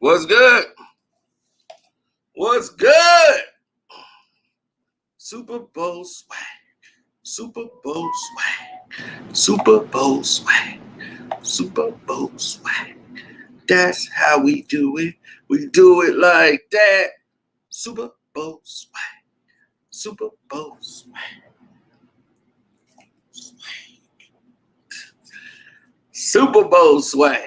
What's good? What's good? Super Bowl swag. Super Bowl swag. Super Bowl swag. Super Bowl swag. That's how we do it. We do it like that. Super Bowl swag. Super Bowl swag. Super Bowl swag.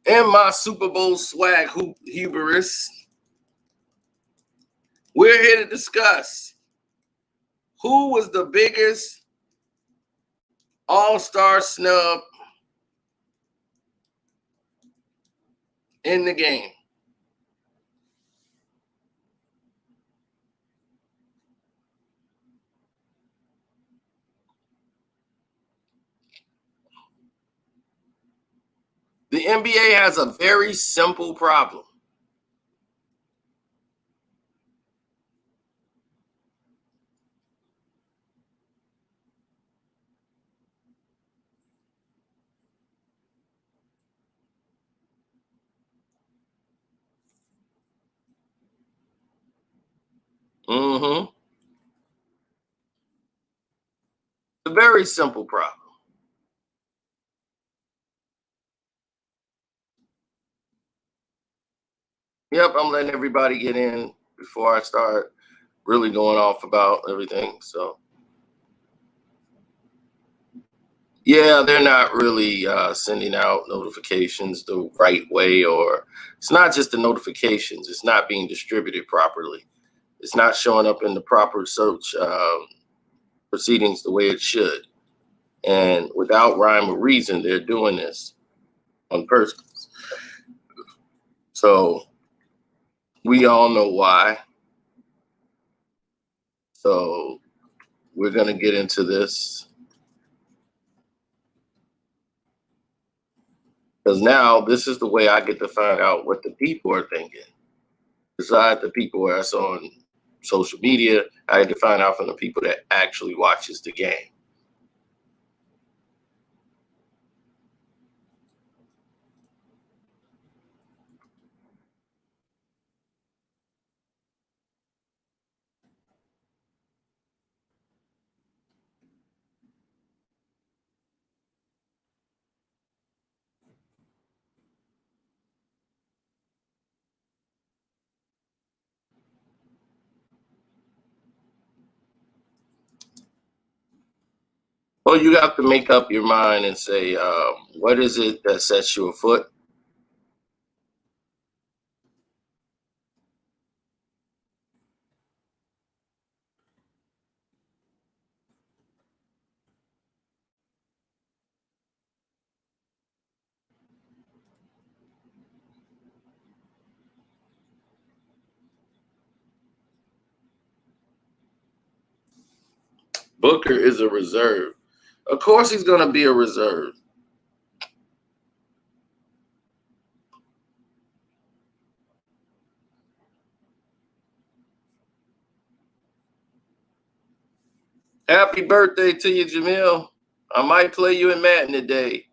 And my Super Bowl swag hoop hubris. We're here to discuss who was the biggest all-star snub in the game. The NBA has a very simple problem. A very simple problem. Yep, I'm letting everybody get in before I start really going off about everything. So, yeah, they're not really sending out notifications the right way, or it's not just the notifications. It's not being distributed properly. It's not showing up in the proper search proceedings the way it should. And without rhyme or reason, they're doing this on purpose. So we all know why. So we're going to get into this. Because now this is the way I get to find out what the people are thinking. Besides the people that's on social media, I had to find out from the people that actually watches the game. Well, you have to make up your mind and say, what is it that sets you afoot? Booker is a reserve. Of course he's going to be a reserve. Happy birthday to you, Jamil. I might play you in Madden today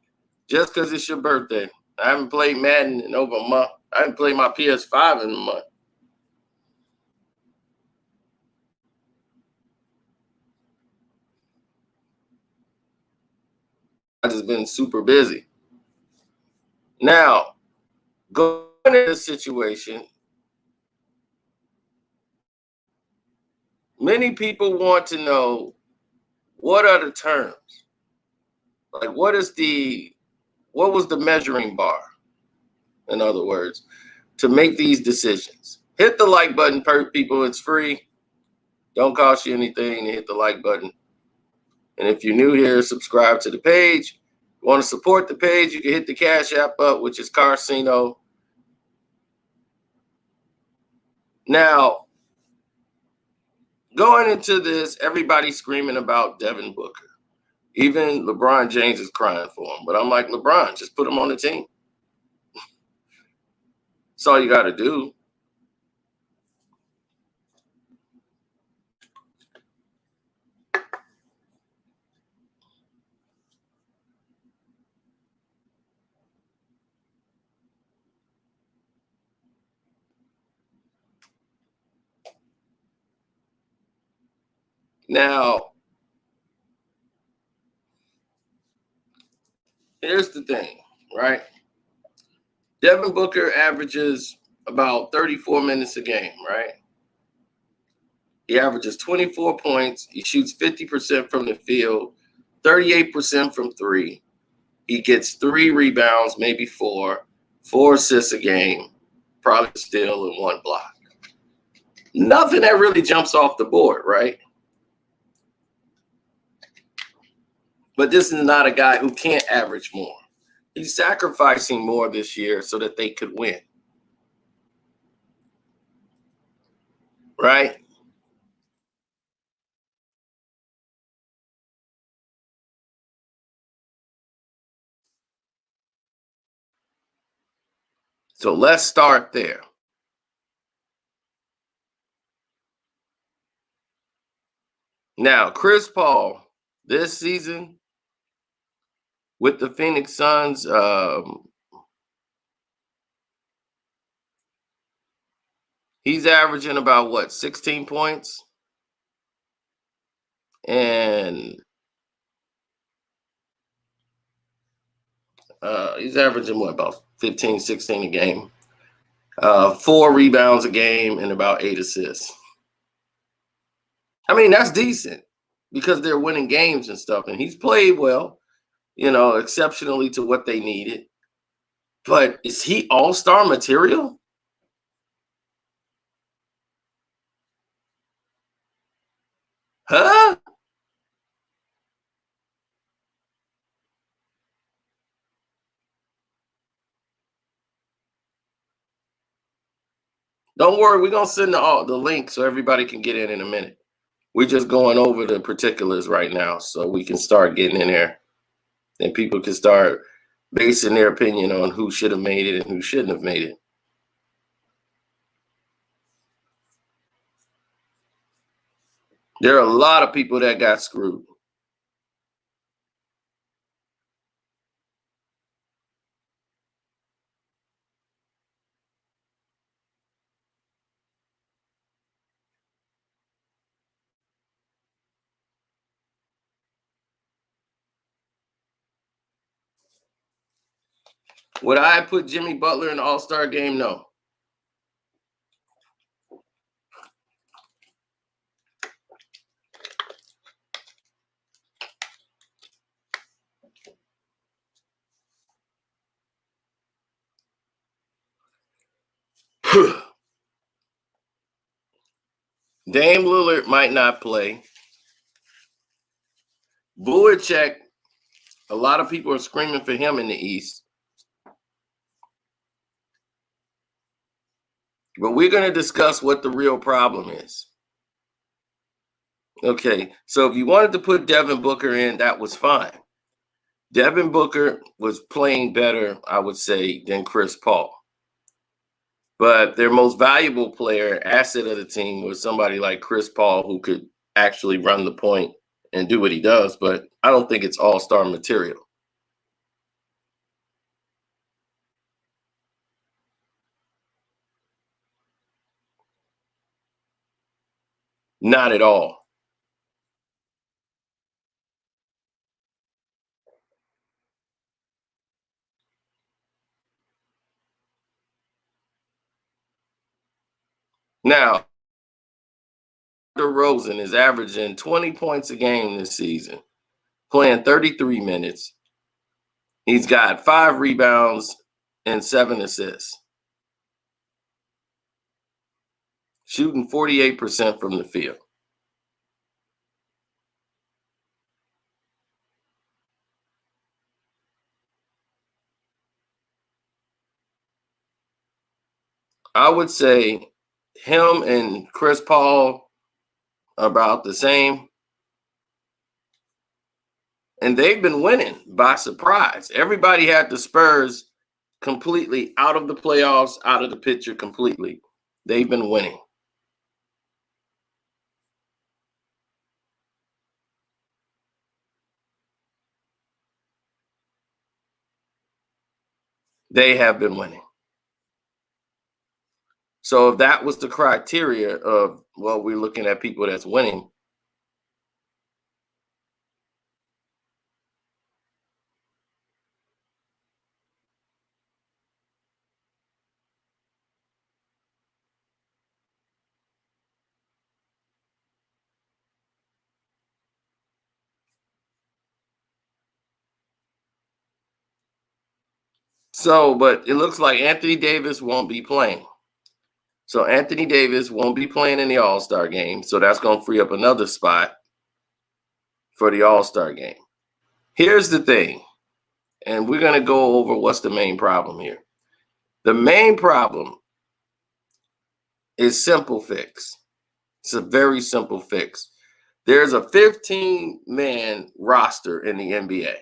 just because it's your birthday. I haven't played Madden in over a month. I haven't played my PS5 in a month. I've just been super busy. Now, going into this situation, many people want to know, what are the terms? Like, what was the measuring bar, in other words, to make these decisions? Hit the like button, people. It's free. Don't cost you anything to hit the like button. And if you're new here, subscribe to the page. If you want to support the page, you can hit the Cash App up, which is Carcino. Now, going into this, everybody's screaming about Devin Booker. Even LeBron James is crying for him. But I'm like, LeBron, just put him on the team. That's all you got to do. Now, here's the thing, right? Devin Booker averages about 34 minutes a game, right? He averages 24 points. He shoots 50% from the field, 38% from three. He gets 3 rebounds, maybe 4 assists a game, probably steal and 1 block. Nothing that really jumps off the board, right? But this is not a guy who can't average more. He's sacrificing more this year so that they could win. Right? So let's start there. Now, Chris Paul, this season with the Phoenix Suns, he's averaging about what, 16 points? And he's averaging what, about 15, 16 a game. 4 rebounds a game and about 8 assists. I mean, that's decent because they're winning games and stuff. And he's played well, exceptionally to what they needed. But is he all-star material? Huh? Don't worry, we're going to send the link so everybody can get in a minute. We're just going over the particulars right now so we can start getting in there and people can start basing their opinion on who should have made it and who shouldn't have made it. There are a lot of people that got screwed. Would I put Jimmy Butler in the All-Star game? No. Dame Lillard might not play. Voracek, a lot of people are screaming for him in the East. But we're going to discuss what the real problem is. Okay, so if you wanted to put Devin Booker in, that was fine. Devin Booker was playing better, I would say, than Chris Paul. But their most valuable player, asset of the team, was somebody like Chris Paul who could actually run the point and do what he does. But I don't think it's all-star material. Not at all. Now, DeRozan is averaging 20 points a game this season, playing 33 minutes. He's got 5 rebounds and 7 assists, shooting 48% from the field. I would say him and Chris Paul are about the same. And they've been winning by surprise. Everybody had the Spurs completely out of the playoffs, out of the picture completely. They've been winning. They have been winning. So if that was the criteria of, well, we're looking at people that's winning, So, but it looks like Anthony Davis won't be playing. So Anthony Davis won't be playing in the All-Star game. So that's going to free up another spot for the All-Star game. Here's the thing, and we're going to go over what's the main problem here. The main problem is simple fix. It's a very simple fix. There's a 15-man roster in the NBA,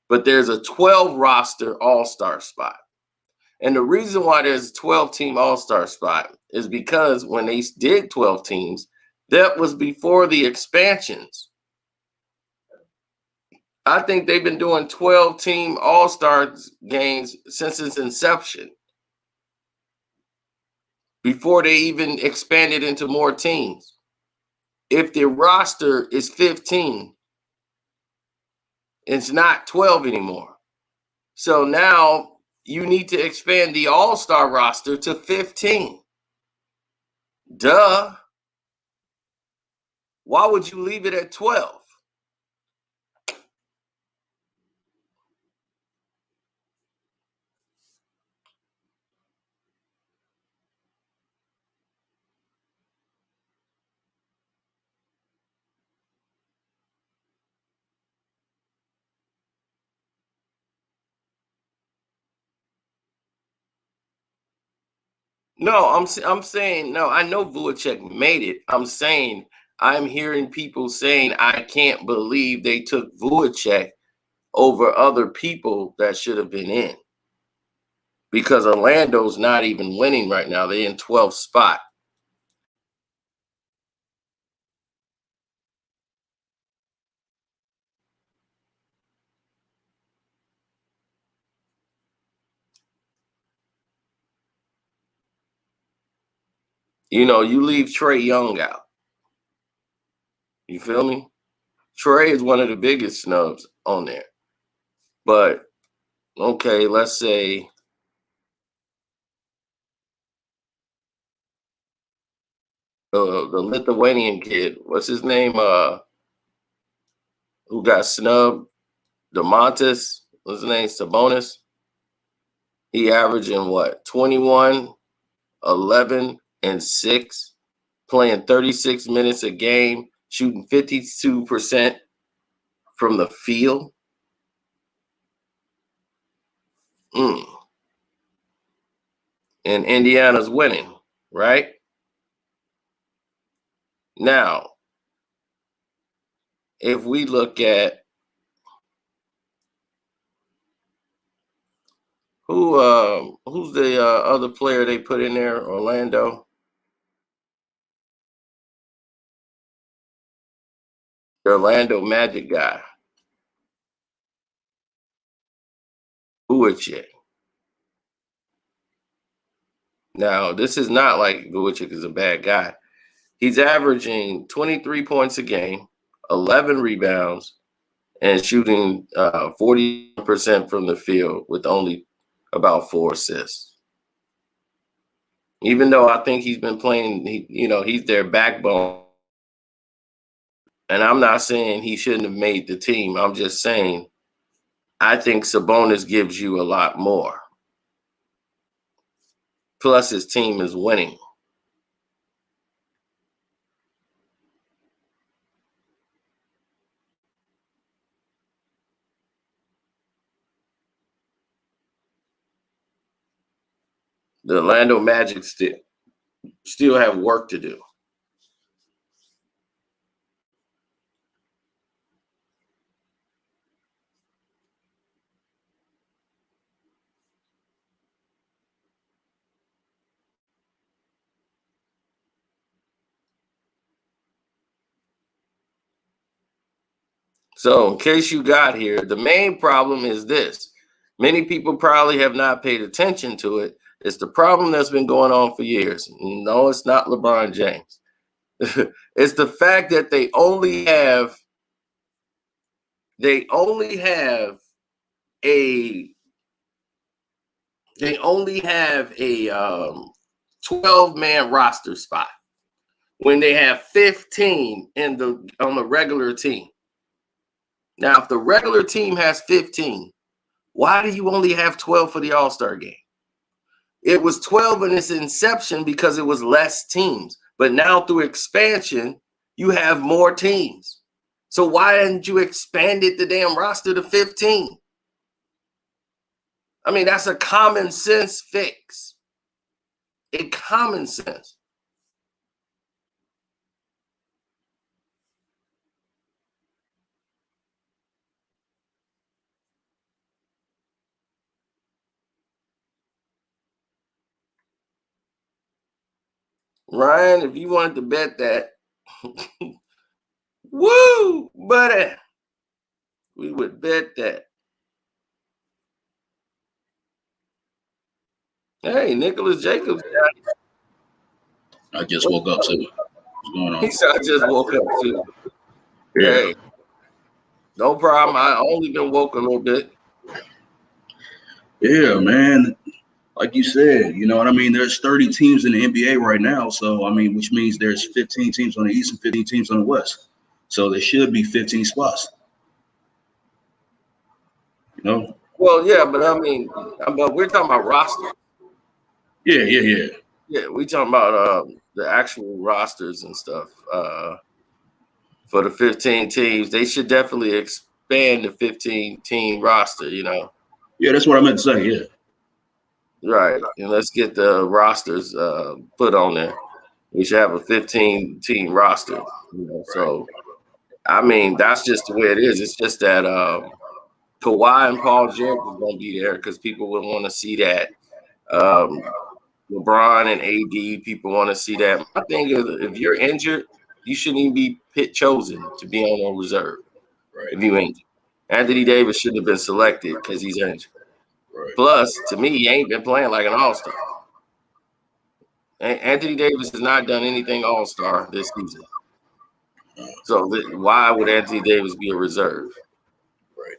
but there's a 12 roster All-Star spot. And the reason why there's a 12-team All-Star spot is because when they did 12 teams, that was before the expansions. I think they've been doing 12-team All-Star games since its inception, before they even expanded into more teams. If the roster is 15, it's not 12 anymore. So now you need to expand the All-Star roster to 15. Duh. Why would you leave it at 12? No, I'm saying no. I know Vuacek made it. I'm hearing people saying I can't believe they took Vuacek over other people that should have been in, because Orlando's not even winning right now. They're in 12th spot. You know, you leave Trae Young out. You feel me? Trae is one of the biggest snubs on there. But okay, let's say the Lithuanian kid, what's his name? Who got snubbed? DeMontis, what's his name? Sabonis. He averaging what? 21, 11, and 6, playing 36 minutes a game, shooting 52% from the field. And Indiana's winning, right? Now, if we look at who's the other player they put in there, Orlando? The Orlando Magic guy, Vuacek. Now, this is not like Vuacek is a bad guy. He's averaging 23 points a game, 11 rebounds, and shooting 40% from the field with only about 4 assists. Even though I think he's been playing, he's their backbone. And I'm not saying he shouldn't have made the team. I'm just saying I think Sabonis gives you a lot more. Plus, his team is winning. The Orlando Magic still have work to do. So, in case you got here, the main problem is this. Many people probably have not paid attention to it. It's the problem that's been going on for years. No, it's not LeBron James. It's the fact that they only have a 12-man roster spot when they have 15 on the regular team. Now, if the regular team has 15, Why do you only have 12 for the All-Star game? It was 12 in its inception because it was less teams. But now through expansion, you have more teams. So why didn't you expand the damn roster to 15? I mean, that's a common sense fix. A common sense. Ryan, if you wanted to bet that, woo, buddy, we would bet that. Hey, Nicholas Jacobs. I just woke up too. What's going on? He said, I just woke up too. Yeah. Hey, no problem. I only been woke a little bit. Yeah, man. Like you said, you know what I mean? There's 30 teams in the NBA right now. So, I mean, which means there's 15 teams on the East and 15 teams on the West. So there should be 15 spots. You know? Well, yeah, but I mean, but we're talking about roster. Yeah. Yeah, we talking about the actual rosters and stuff. For the 15 teams, they should definitely expand the 15-team roster, you know. Yeah, that's what I meant to say, yeah. Right, and let's get the rosters put on there. We should have a 15-team roster, you know. So, I mean, that's just the way it is. It's just that Kawhi and Paul George is going to be there because people will want to see that. LeBron and AD, people want to see that. My thing is, if you're injured, you shouldn't even be chosen to be on reserve. Right. If you injured, Anthony Davis shouldn't have been selected because he's injured. Right. Plus, to me, he ain't been playing like an all-star. Anthony Davis has not done anything all-star this season. So why would Anthony Davis be a reserve? Right.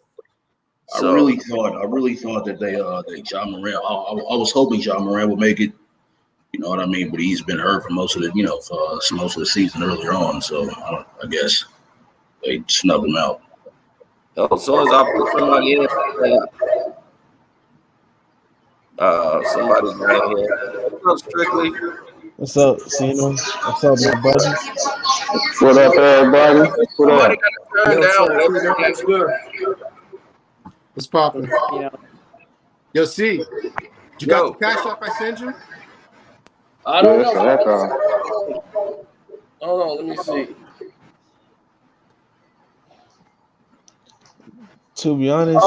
So, I really thought that they Ja Morant. I was hoping Ja Morant would make it. You know what I mean? But he's been hurt for most of the, for most of the season earlier on. So I guess they snubbed him out. as soon as I put somebody in, somebody got in here. What's up, Strictly? What's up, Cena? What's up, my buddy? What up, everybody? What up? That's good. What's popping? Yo, C, you got the cash app I sent you? I don't know. Hold on, let me see. To be honest,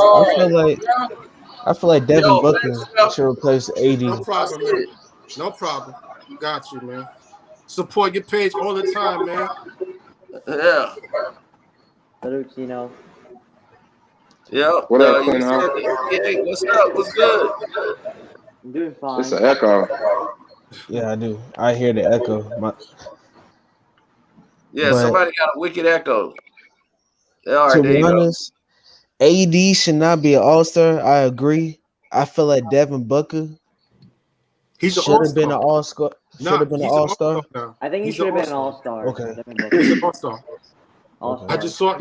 I feel like Devin Booker should replace AD. No problem, man. No problem. Got you, man. Support your page all the time, man. Yeah. Salute, Chino. Yeah. What up, Chino? Hey, what's up? What's good? I'm doing fine. It's an echo. Yeah, I do. I hear the echo. Somebody got a wicked echo. To be honest, AD should not be an all-star. I agree. I feel like Devin Booker should have been an all-star. Should have been an all-star. I think he should have been an all-star. Okay. He's an all-star. All-star. I just saw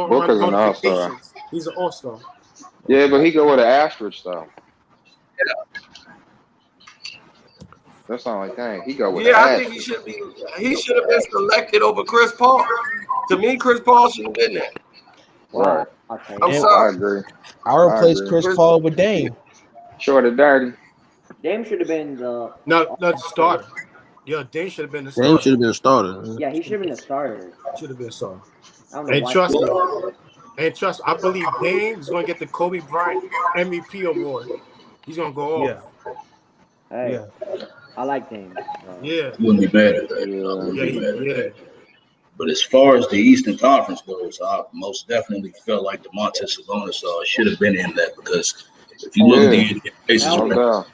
Booker's an all-star. He's an all-star. Yeah, but he go with an asterisk though. Yeah. That's the only thing. He go with I think he should have been selected over Chris Paul. To me, Chris Paul should have been there. Right. Okay. I'm sorry. I agree. I replaced Chris Paul with Dame. Short and dirty. Dame should have been the the starter. Yeah, Dame should have been the starter. Dame should have been a starter. Yeah, he should have been the starter. Should have been a starter. And trust, I believe Dame is going to get the Kobe Bryant MVP award. He's going to go off. Hey, I like Dame. Yeah. Wouldn't be bad at that. Yeah. But as far as the Eastern Conference goes, I most definitely felt like DeMontis Sabonis should have been in that because if you look at the cases, they're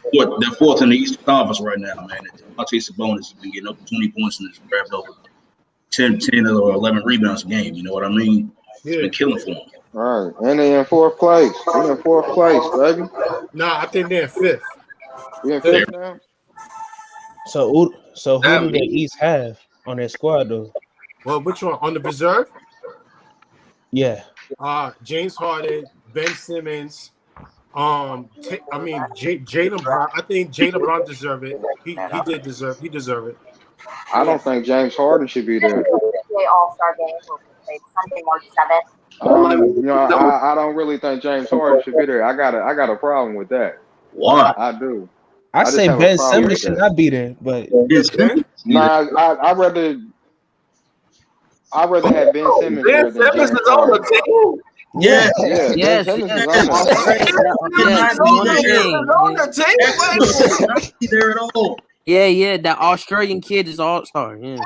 fourth in the Eastern Conference right now, man. DeMontis Sabonis has been getting over 20 points and has grabbed over 10 or 11 rebounds a game. You know what I mean? It's been killing for him. All right. And they in fourth place. They're in fourth place, baby. Nah, I think they're in fifth. We in fifth now? So who do the East have on their squad though? Well, which one? On the reserve? Yeah. James Harden, Ben Simmons, I mean, Jaylen Brown. I think Jaylen Brown deserved it. He deserve it. I don't think James Harden should be there. All-Star game will be played Sunday, March 7th. You know, I don't really think James Harden should be there. I got a problem with that. Why? I do. I say Ben Simmons should not be there, but nah, I'd rather have Ben Simmons there than James Harden. Yeah. Yes. Ben Simmons is on Not there at all. Yeah, that Australian kid is all-star. Yeah.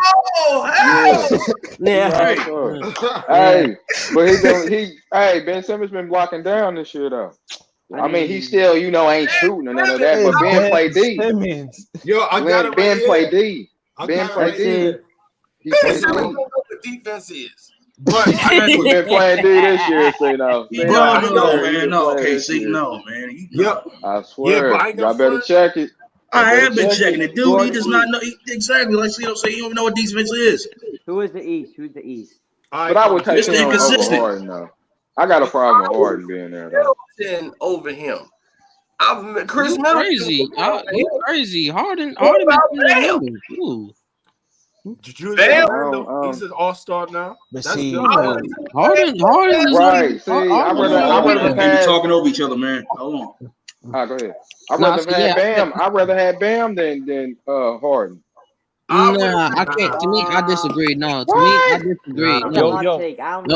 Right. Hey, but Ben Simmons been blocking down this year though. I mean, he still, ain't shooting or none of that, but Ben play D. Yo, I got it. Ben play D. Ben play D. He plays D. What the defense is. But He's been playing D this year, so No, man. No, okay, see, no, man. Yep. I swear. Yeah, y'all better check it. I have been checking it, dude. He does not know exactly. Like, say you don't know what defense is. Who is the East? Who's the East? But I would take Mr. him over Inconsistent. Harden though. I got a problem with Harden being there though. Middleton over him. Chris You Middleton. crazy. You crazy. Harden been Ooh. He's an all-star now. But That's see, good. Harden is Right. See, I'd rather You're have talking over each other, man. Hold on. go ahead. I'd rather have Bam than Harden. Nah, I can't. To me, I disagree. No, to me, I disagree. No,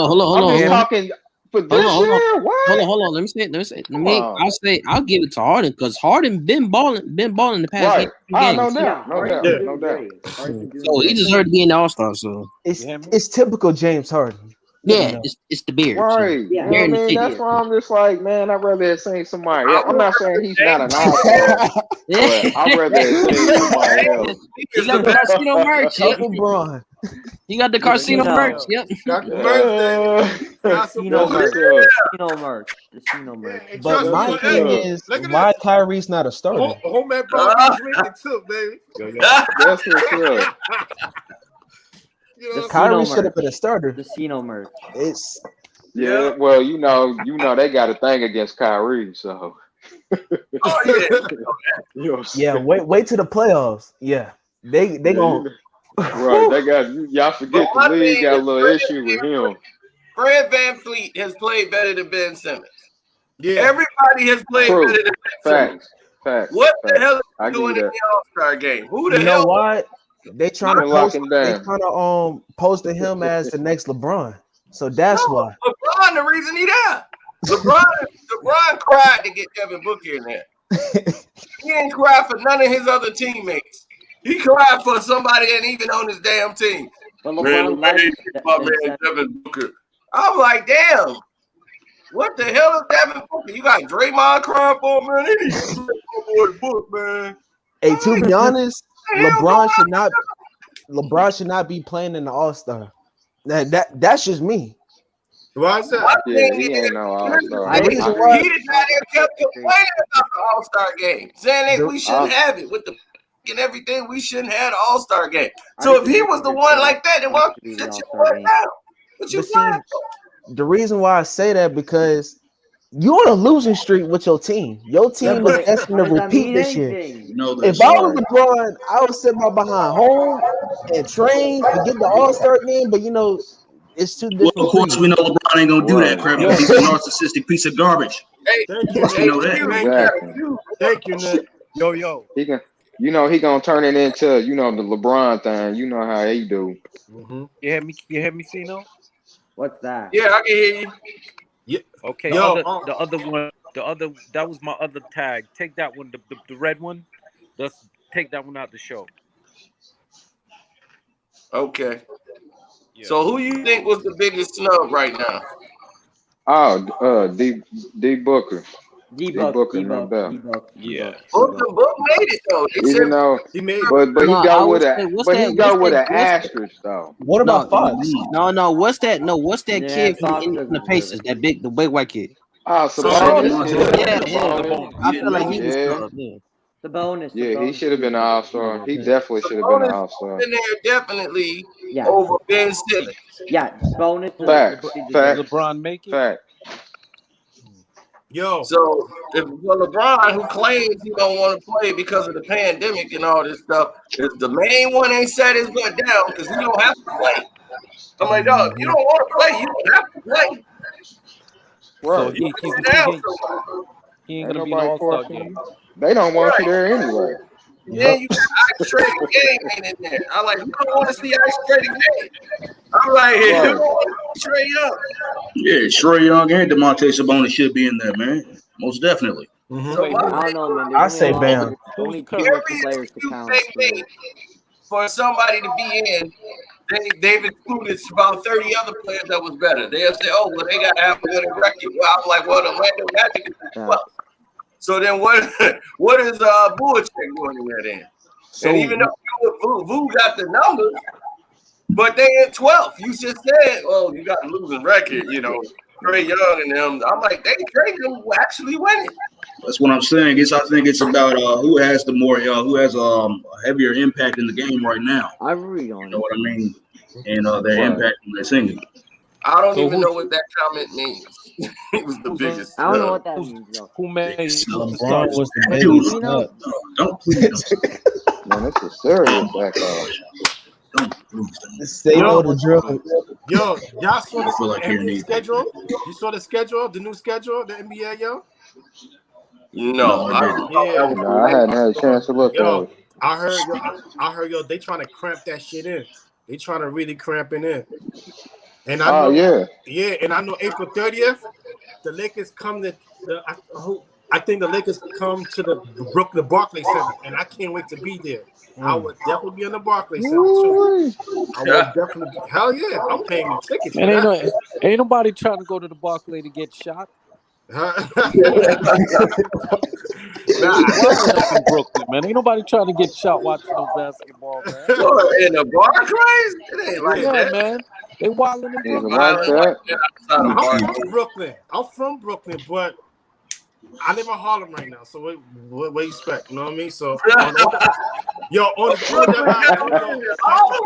hold on. I'm just talking for this year. What? Hold on. Let me say it. I'll give it to Harden because Harden been balling the past 8 games. No doubt. So he deserved to be in the All-Star. So it's typical James Harden. yeah, it's the beard. Right. So. Yeah. You know what I mean? That's why I'm just like, man, I'd rather have seen somebody else. I'm not saying he's not an all-star, but I'd rather have seen somebody else. He got the casino merch. Yep. LeBron. He got the casino merch. Yep. Got the birthday. Casino merch. But my thing is, why Kyrie's not a starter? Homemade bro, drinking too, baby. That's what's up. Kyrie should have been a starter. Casino merch. It's Well, you know, they got a thing against Kyrie, so. yeah. Wait to the playoffs. Yeah, they gonna. Right, they got y'all forget the league got a little issue with him. Fred VanVleet has played better than Ben Simmons. Yeah, everybody has played better than Ben Simmons. Facts. What the hell is he doing in the All-Star game? Who the hell? You know what? They trying to lock him down. Post him as the next LeBron. So that's why. LeBron, the reason he there. LeBron cried to get Devin Booker in there. He didn't cry for none of his other teammates. He cried for somebody that ain't even on his damn team. But LeBron man, Devin Booker. I'm like, damn. What the hell is Devin Booker? You got Draymond crying for him, man. He needs to boy book, man. Hey, to be honest, LeBron should not be playing in the All-Star. That's just me. Why is that? Yeah, he ain't no All-Star. He did not kept complaining about the All-Star game, saying that we shouldn't have it with the and everything. We shouldn't have the All-Star game. So if he was the one like that, then why don't you sit your butt down? What you saying? The reason why I say that because you're on a losing streak with your team. Your team is destined to repeat this year. If I was LeBron, I would sit my behind home and train and get the All-Star game. But it's too different. Well, of course, we know LeBron ain't gonna do that crap. He's a narcissistic piece of garbage. Hey, thank you. Exactly. Thank you, Nick. Yo. He gonna turn it into the LeBron thing. You know how he do. Mm-hmm. You hear me, Cino? What's that? Yeah, I can hear you. Yeah. Okay. The other one. That was my other tag. Take that one. The red one. Let's take that one out the show. Okay. Yeah. So who you think was the biggest snub right now? Oh, D Booker. D Booker, no doubt. Yeah. Book made it though. Even though he made it, but he got with an asterisk though. What about Fox? No. What's that? No, what's that kid from the Pacers? The big white kid. Oh, Sabonis. Yeah. I feel like he was the bonus. Yeah, he should have been an All-Star. He definitely should have been an All-Star. In there, definitely over Ben Simmons. Yeah, bonus. Fact. LeBron make it. Fact. So if LeBron, who claims he don't want to play because of the pandemic and all this stuff, if the main one ain't set his butt down because he don't have to play. I'm like, dog, you don't want to play, you don't have to play. So Right. he ain't gonna be an all-star game. They don't want you there anyway. Then you got Ice Trading Game ain't in there. I'm like, you don't want to see Ice Trading Game. I'm like, you don't want to see Trae Young. Yeah, Trae Young and DeMonte Sabonis should be in there, man. Most definitely. So I don't know, man. I say Bam. Only two players to count. For somebody to be in, they've excluded about 30 other players that was better. They'll say, oh, well, they got to have a winning record. Well, I'm like, well, the Orlando Magic is well. So then what is Bullcheck doing in there then? So, and even though Vu got the numbers, but they in 12th. You just said, oh, you got a losing record, Trae Young and them. I'm like, they Trae Young will actually win it. That's what I'm saying. I think it's about who has who has a heavier impact in the game right now. I really don't know what I mean? And their impact when they're singing. I don't even know what that comment means. It was the biggest. I don't know what that means, though. Who made LeBron was the biggest snub. Don't please. Man, that's a serious backlash. Say no to drill. Yo, y'all saw the NBA schedule? You saw the schedule, the new schedule, the NBA, yo? No, I hadn't had a chance to look at it. I heard, they trying to cramp that shit in. They trying to really cramp it in. And I know, and I know April 30th, the Lakers come to I think the Lakers come to the Barclays Center, and I can't wait to be there. I would definitely be in the Barclays Center too. I would definitely. Hell yeah, I'm paying the tickets. Man, ain't nobody trying to go to the Barclays to get shot. Nah. In Brooklyn, man. Ain't nobody trying to get shot watching no basketball, man. In the Barclays? It ain't like that, man. They wilding in Brooklyn. I'm from Brooklyn, but I live in Harlem right now. So what do you expect? You know what I mean? So on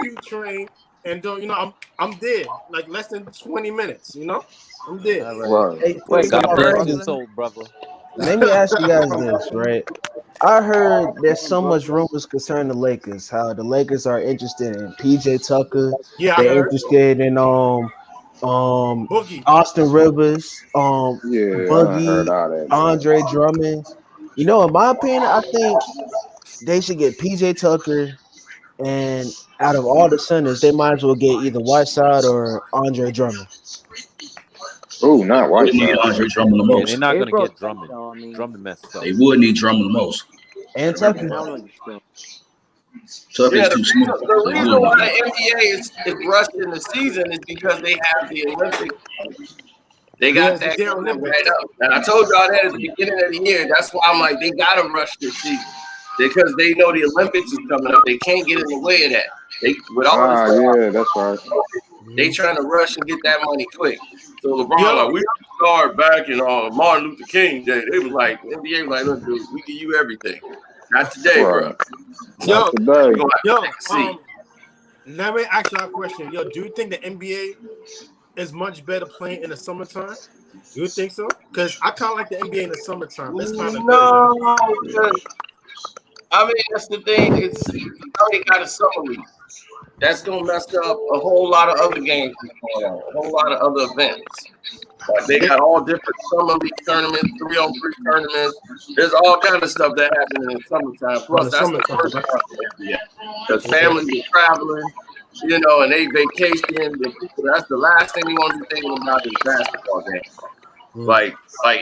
the train, and I'm dead. Like less than 20 minutes. I'm dead. Right. Hey, brother. Let me ask you guys this, right? I heard there's so much rumors concerning the Lakers. How the Lakers are interested in PJ Tucker. Yeah, they're interested in Austin Rivers, Boogie, Andre Drummond. In my opinion, I think they should get PJ Tucker, and out of all the centers, they might as well get either Whiteside or Andre Drummond. Oh, not Whiteside. They need Andre Drummond the most. Yeah, they're not going to get Drummond. Drummond messed up. They would need Drummond the most. And Tucker. Tucker's too smooth. The reason why the NBA is rushing the season is because they have the Olympics. They got that right up. And I told y'all that at the beginning of the year. That's why I'm like, they got to rush this season because they know the Olympics is coming up. They can't get in the way of that. That's right. They trying to rush and get that money quick. So LeBron, we started back in Martin Luther King Day. They was like, NBA was like, look, dude, we give you everything. Not today, bro. Let me ask you a question. Do you think the NBA is much better playing in the summertime? Do you think so? Because I kind of like the NBA in the summertime. That's kind of good. I mean, that's the thing. They got a summer league. That's gonna mess up a whole lot of other games, a whole lot of other events. Like they got all different summer league tournaments, 3-on-3 tournaments. There's all kind of stuff that happens in the summertime. Plus, that's the first time. Yeah, because families are traveling, and they vacation. That's the last thing you want to be thinking about is basketball games, like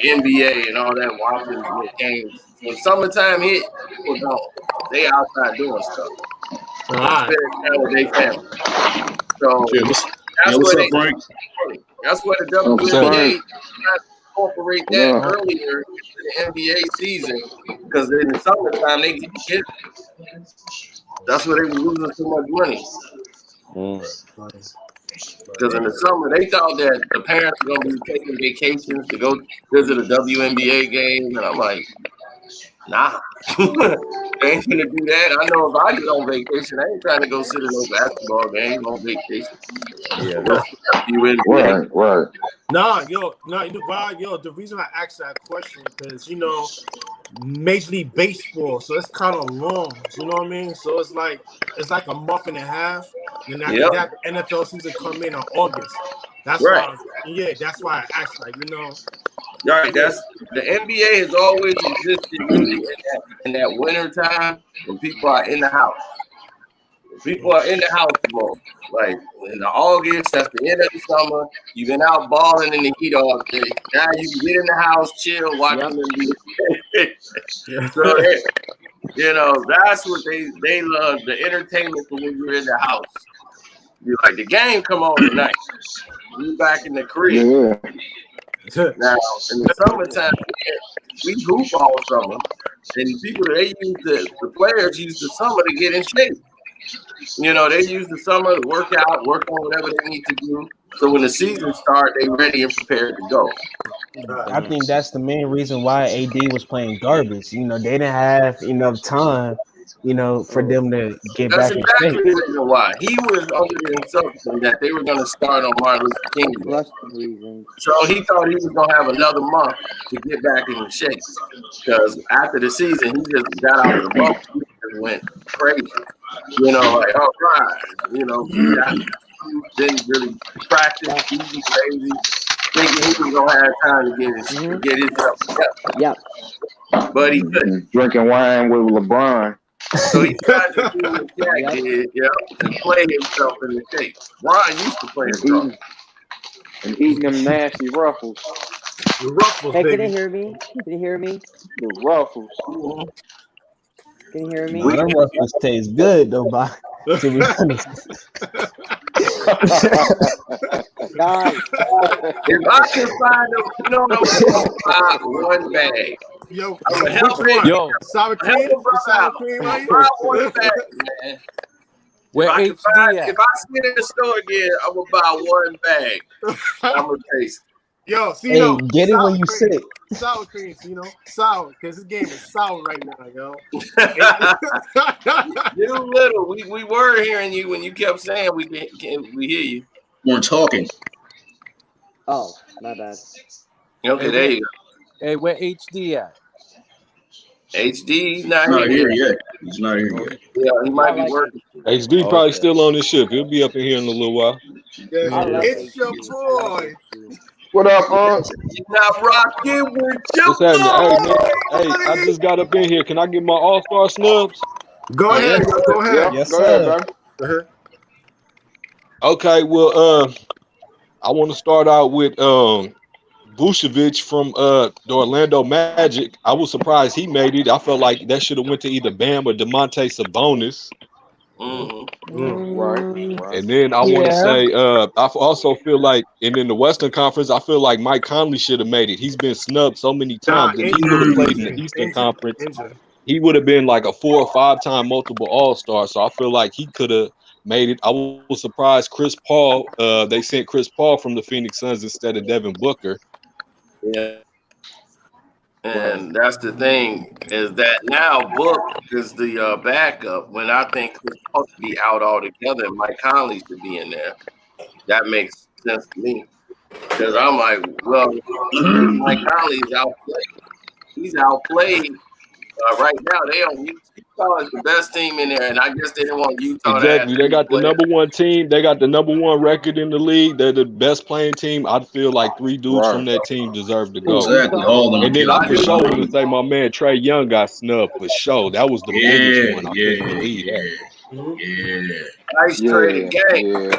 NBA and all that watching games. When summertime hit, people don't. They outside doing stuff. They family. So that's where the WNBA incorporate that earlier in the NBA season because in the summertime they get kids. That's where they were losing so much money. Because in the summer they thought that the parents were gonna be taking vacations to go visit a WNBA game, and I'm like, nah. ain't gonna do that. I know if I get on vacation, I ain't trying to go sit in no basketball game on vacation. Yeah. Right. The reason I asked that question because Major League Baseball, so it's kind of long. You know what I mean? So it's like a month and a half. And after that, the NFL season come in August. That's why. That's why I asked. Right. That's the NBA has always existed really in that winter time when people are in the house. People are in the house more. Like in the August, that's the end of the summer. You've been out balling in the heat all day. Now you can get in the house, chill, watch them NBA. So that's what they love, the entertainment for when you're in the house. You're like, the game come on tonight. You back in the crib. Yeah. Now in the summertime, we hoop all summer. And the players use the summer to get in shape. They use the summer to work out, work on whatever they need to do. So when the season starts, they ready and prepared to go. I think that's the main reason why AD was playing garbage. They didn't have enough time, for them to get That's back in exactly shape. the reason why. He was under the assumption that they were going to start on Martin Luther King Day. So he thought he was going to have another month to get back in shape. Because after the season, he just got out of the bubble and went crazy. Like, all right. He didn't really practice. He was crazy. Thinking he was going to have time to get himself together. Yep. But he couldn't. Drinking wine with LeBron. So he tried to do what Jack did, and play himself in the shape. Ron used to play himself. And eating them nasty ruffles. The Ruffles, Hey, baby. can you hear me? The ruffles. Can you hear me? Nah, them Ruffles taste good though, to be honest. Guys. If I can find them, buy one bag. Yo, sour cream? Sour cream, right? Buy one bag, man. If I see it in the store again, I'm gonna buy one bag. I'm gonna taste it. Yo, see, get it when you sit. Sour cream, sour, because this game is sour right now, yo. You little, we were hearing you when you kept saying we hear you. We're talking. Oh, my bad. Okay, there you go. Hey, where HD at? HD not here yet. He's not here yet. Yeah, he might be working. HD probably still on this ship. He'll be up in here in a little while. It's your boy. What up, You're not rocking with your What's happening? Hey, man. Hey, I just got up in here. Can I get my all-star snubs? Go ahead. Go ahead. Yes, go sir. ahead, bro. Okay, well, I want to start out with Vucevic from the Orlando Magic. I was surprised he made it. I felt like that should have went to either Bam or DeMonte Sabonis. Right. And then I want to say, I also feel like, and in the Western Conference, I feel like Mike Conley should have made it. He's been snubbed so many times. If he would have played in the Eastern Conference, he would have been like a 4 or 5 time multiple All-Star. So I feel like he could have made it. I was surprised Chris Paul, they sent Chris Paul from the Phoenix Suns instead of Devin Booker. Yeah. And that's the thing, is that now Book is the backup when I think Chris Paul should be out altogether and Mike Conley should be in there. That makes sense to me. Because I'm like, well, Mike Conley is outplayed. He's outplayed right now. They don't use Utah is the best team in there, and I guess they didn't want Utah. Exactly. They got the number 1 team. They got the number 1 record in the league. They're the best playing team. I feel like 3 dudes from that team deserve to go. Exactly. All of them. And then I for sure want to say my man Trae Young got snubbed for sure. That was the biggest one. I couldn't believe that. Nice trade game.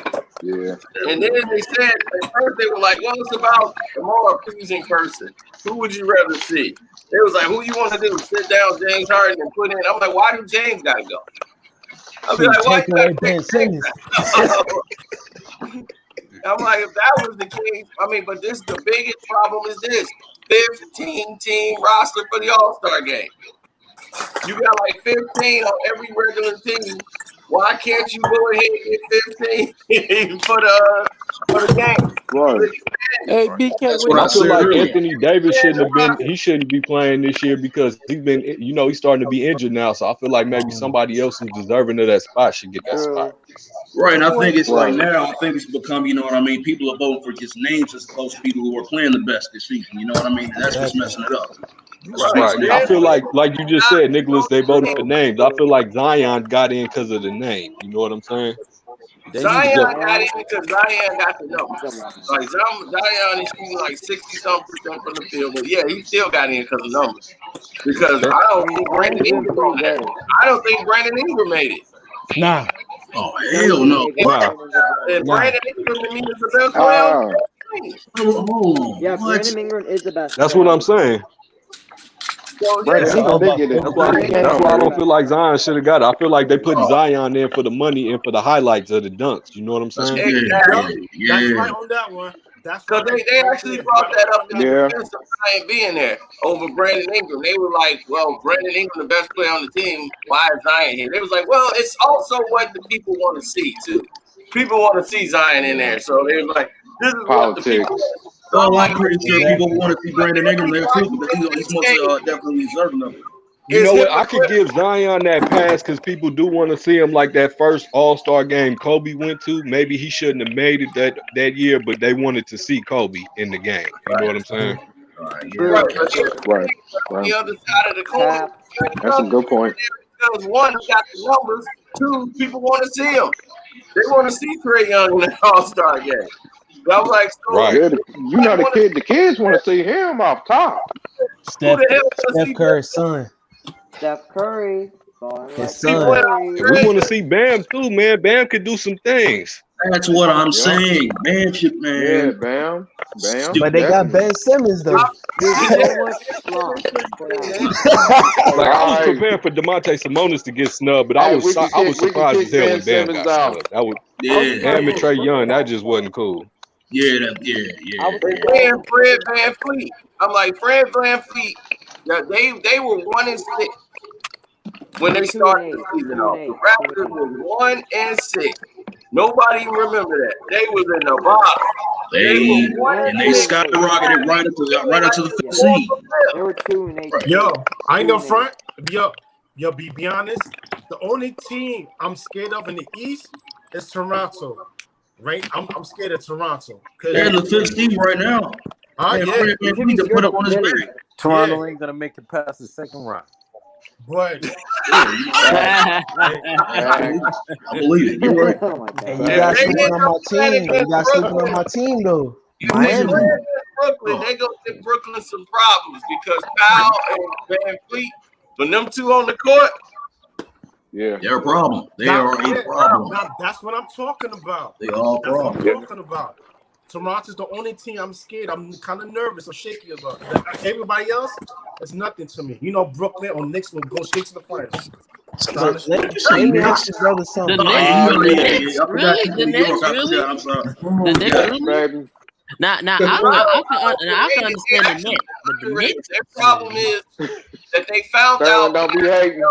Yeah. And then they said at first they were like, well, it's about the more pleasing person. Who would you rather see? They was like, who you want to do? Sit down James Harden and put in. I'm like, why do James gotta go? I'll be like, why you gotta take James? I'm like, if that was the case, but the biggest problem is this 15-team roster for the All-Star game. You got like 15 on every regular team. Why can't you go ahead and get 15 for the for the game. Right. Hey, BK, That's But what I I feel said like earlier. Anthony Davis he shouldn't be playing this year because he's been, he's starting to be injured now. So I feel like maybe somebody else who's deserving of that spot should get that spot. Right, and I think it's like Right. now, I think it's become, you know what I mean? People are voting for just names as opposed to people who are playing the best this season. You know what I mean? And that's just messing it up. Right. I feel like you just said, Nicholas, they voted for names. I feel like Zion got in because of the name. You know what I'm saying? Zion got in because Zion got the numbers. Like Zion is shooting like 60-something% from the field, but yeah, he still got in because of numbers. Because I don't think Brandon Ingram on that. I don't think Brandon Ingram made it. Nah. Oh hell no! And Brandon Ingram to me is the best player. Yeah, Brandon Ingram is the best. That's what I'm saying. So, Brandon Ingram did get it. That's why I don't feel like Zion should have got it. I feel like they put Zion in for the money and for the highlights of the dunks. You know what I'm saying? Exactly. That's right on that one. Because they actually brought that up in the defense of Zion being there over Brandon Ingram. They were like, well, Brandon Ingram, the best player on the team. Why is Zion here? They was like, well, it's also what the people want to see, too. People want to see Zion in there. So they was like, this is what the people want. So I'm pretty sure people want to see Brandon Ingram there too because he's most definitely deserving of it. You know what? I could give Zion that pass because people do want to see him like that first All-Star game Kobe went to. Maybe he shouldn't have made it that year, but they wanted to see Kobe in the game. You know what I'm saying? Right. The other side of the coin. That's a good point. Because one, he got the numbers. Two, people want to see him. They want to see Trae Young in the All-Star game. I was like, so Yeah, you know the kids want to see him off top. Steph Curry's son. Steph Curry. His son. We want to see Bam too, man. Bam could do some things. That's what I'm saying. Bam shit, man. Yeah, Bam. But they got Ben Simmons though. Like I was prepared for DeMonte Simonis to get snubbed, but I was surprised as hell when Bam got snubbed. That was Bam and Trae Young. That just wasn't cool. Yeah. And Fred VanVleet. I'm like, Fred VanVleet. Yeah, they were 1-6 when they started the season off. The Raptors were 1-6. Nobody remember that. They was in the bottom. They skyrocketed right up to the 5th seed. They were 2-8. Yo, I ain't no front. Yo, be honest. The only team I'm scared of in the East is Toronto. Right? I'm scared of Toronto. They're in the 5th seed right now. Yeah. Need to put up on his back. Toronto ain't gonna make it past the second round. But I believe it. You're right. And you got sleeping on my team. You got sleeping on my team though. Miami. Brooklyn, they gonna give Brooklyn some problems because Powell and VanVleet, when them two on the court, they're a problem. They are a problem. That's what I'm talking about. They are a problem. That's what I'm talking about. Toronto's the only team I'm scared. I'm kind of nervous or shaky about. Everybody else, it's nothing to me. You know, Brooklyn or Knicks will go straight to the finals. Let me ask your brother something. The Knicks, really? Now, I can understand the Knicks, but the Knicks. Their problem is that they found out. Don't be hating.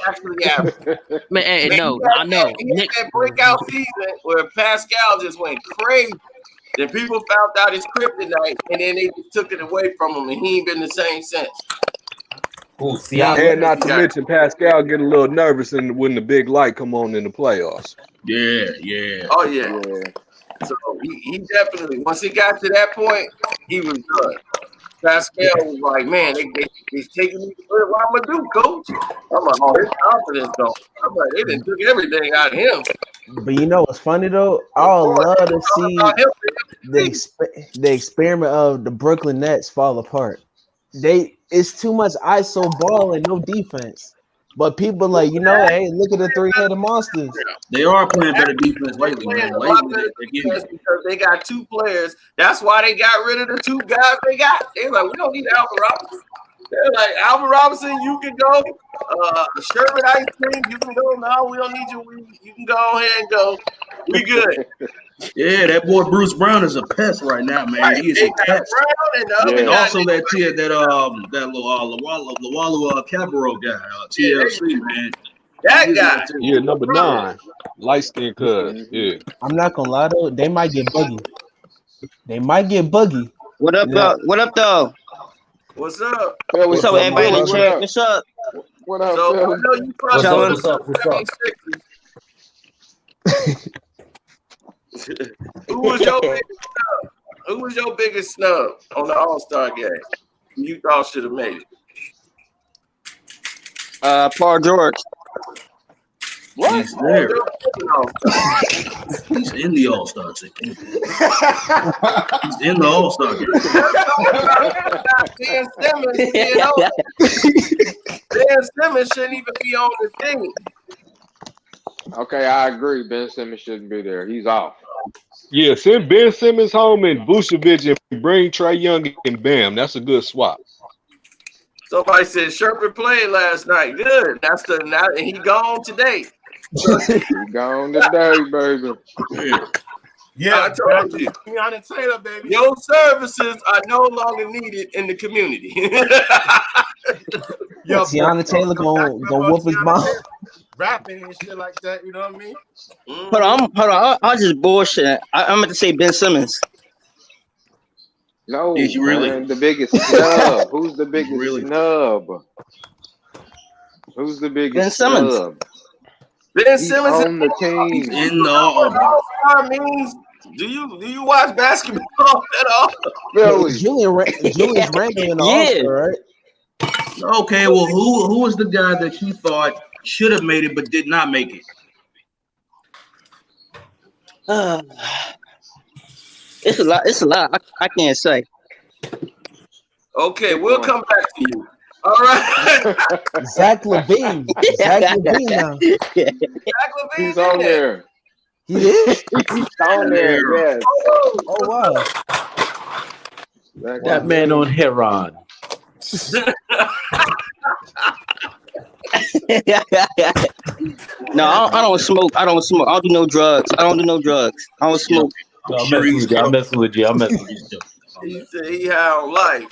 Actually, average. Man, hey, no, I know. Knicks that breakout season where Pascal just went crazy. Then people found out his kryptonite, and then they just took it away from him, and he ain't been the same since. And not to mention Pascal get a little nervous when the big light come on in the playoffs. Yeah. Oh yeah. So he definitely, once he got to that point, he was done. Pascal was like, man, they taking me. What I'm gonna do, coach? I'm like, oh, his confidence though. I'm like, they done took everything out of him. But you know what's funny though? I would love to see the experiment of the Brooklyn Nets fall apart. It's too much ISO ball and no defense. But people like, hey, look at the three-headed monsters. They are playing better defense lately, man. Because they got two players. That's why they got rid of the two guys they got. They're like, we don't need Alvin Robinson. They're like, Alvin Robinson, you can go. Sherbet Ice Cream, you can go. No, we don't need you. You can go ahead and go. We good. Yeah, that boy Bruce Brown is a pest right now, man. He is a pest. And also that Lawalu Cabarro guy, TLC, man. That guy. Yeah, number 9. Light skin cuz. Yeah. I'm not gonna lie though, they might get buggy. They might get buggy. What up, though? What up, though? What's up? What's up, everybody in the chat? What's up? What up, So Phil? I know you probably What's up? Who was your biggest snub on the All-Star game? You thought should have made it? Paul George. What? He's there. He's in the All-Star team. He's in the All-Star game. Ben Simmons, Ben Simmons shouldn't even be on the team. Okay, I agree. Ben Simmons shouldn't be there. He's off. Yeah, send Ben Simmons home and Vucevic and bring Trae Young and bam. That's a good swap. Somebody said Sherper played last night. Good. And he gone today. He gone today, baby. Yeah, I told you. Taylor, baby. Your services are no longer needed in the community. Yo, Tiana Taylor gonna whoop his mouth. Rapping and shit like that, you know what I mean? Hold on. I'll just bullshit. I'm going to say Ben Simmons. No, Did you really? Man, the biggest snub. Who's the biggest snub? Who's the biggest Ben Simmons. snub? Ben Simmons on the team. He's in the All-Star means. Do you watch basketball at all? Julius Randle in the All-Star, right? Okay, well, who was the guy that you thought should have made it but did not make it? It's a lot. I can't say. Okay, we'll come back to you. All right. Zach LaVine. Zach LaVine now. He's on there. He is? He's on there, yes. Oh, wow. That man on Heron. No, I don't smoke. I don't do no drugs. I don't smoke. No, I'm messing with you. He said he had on life.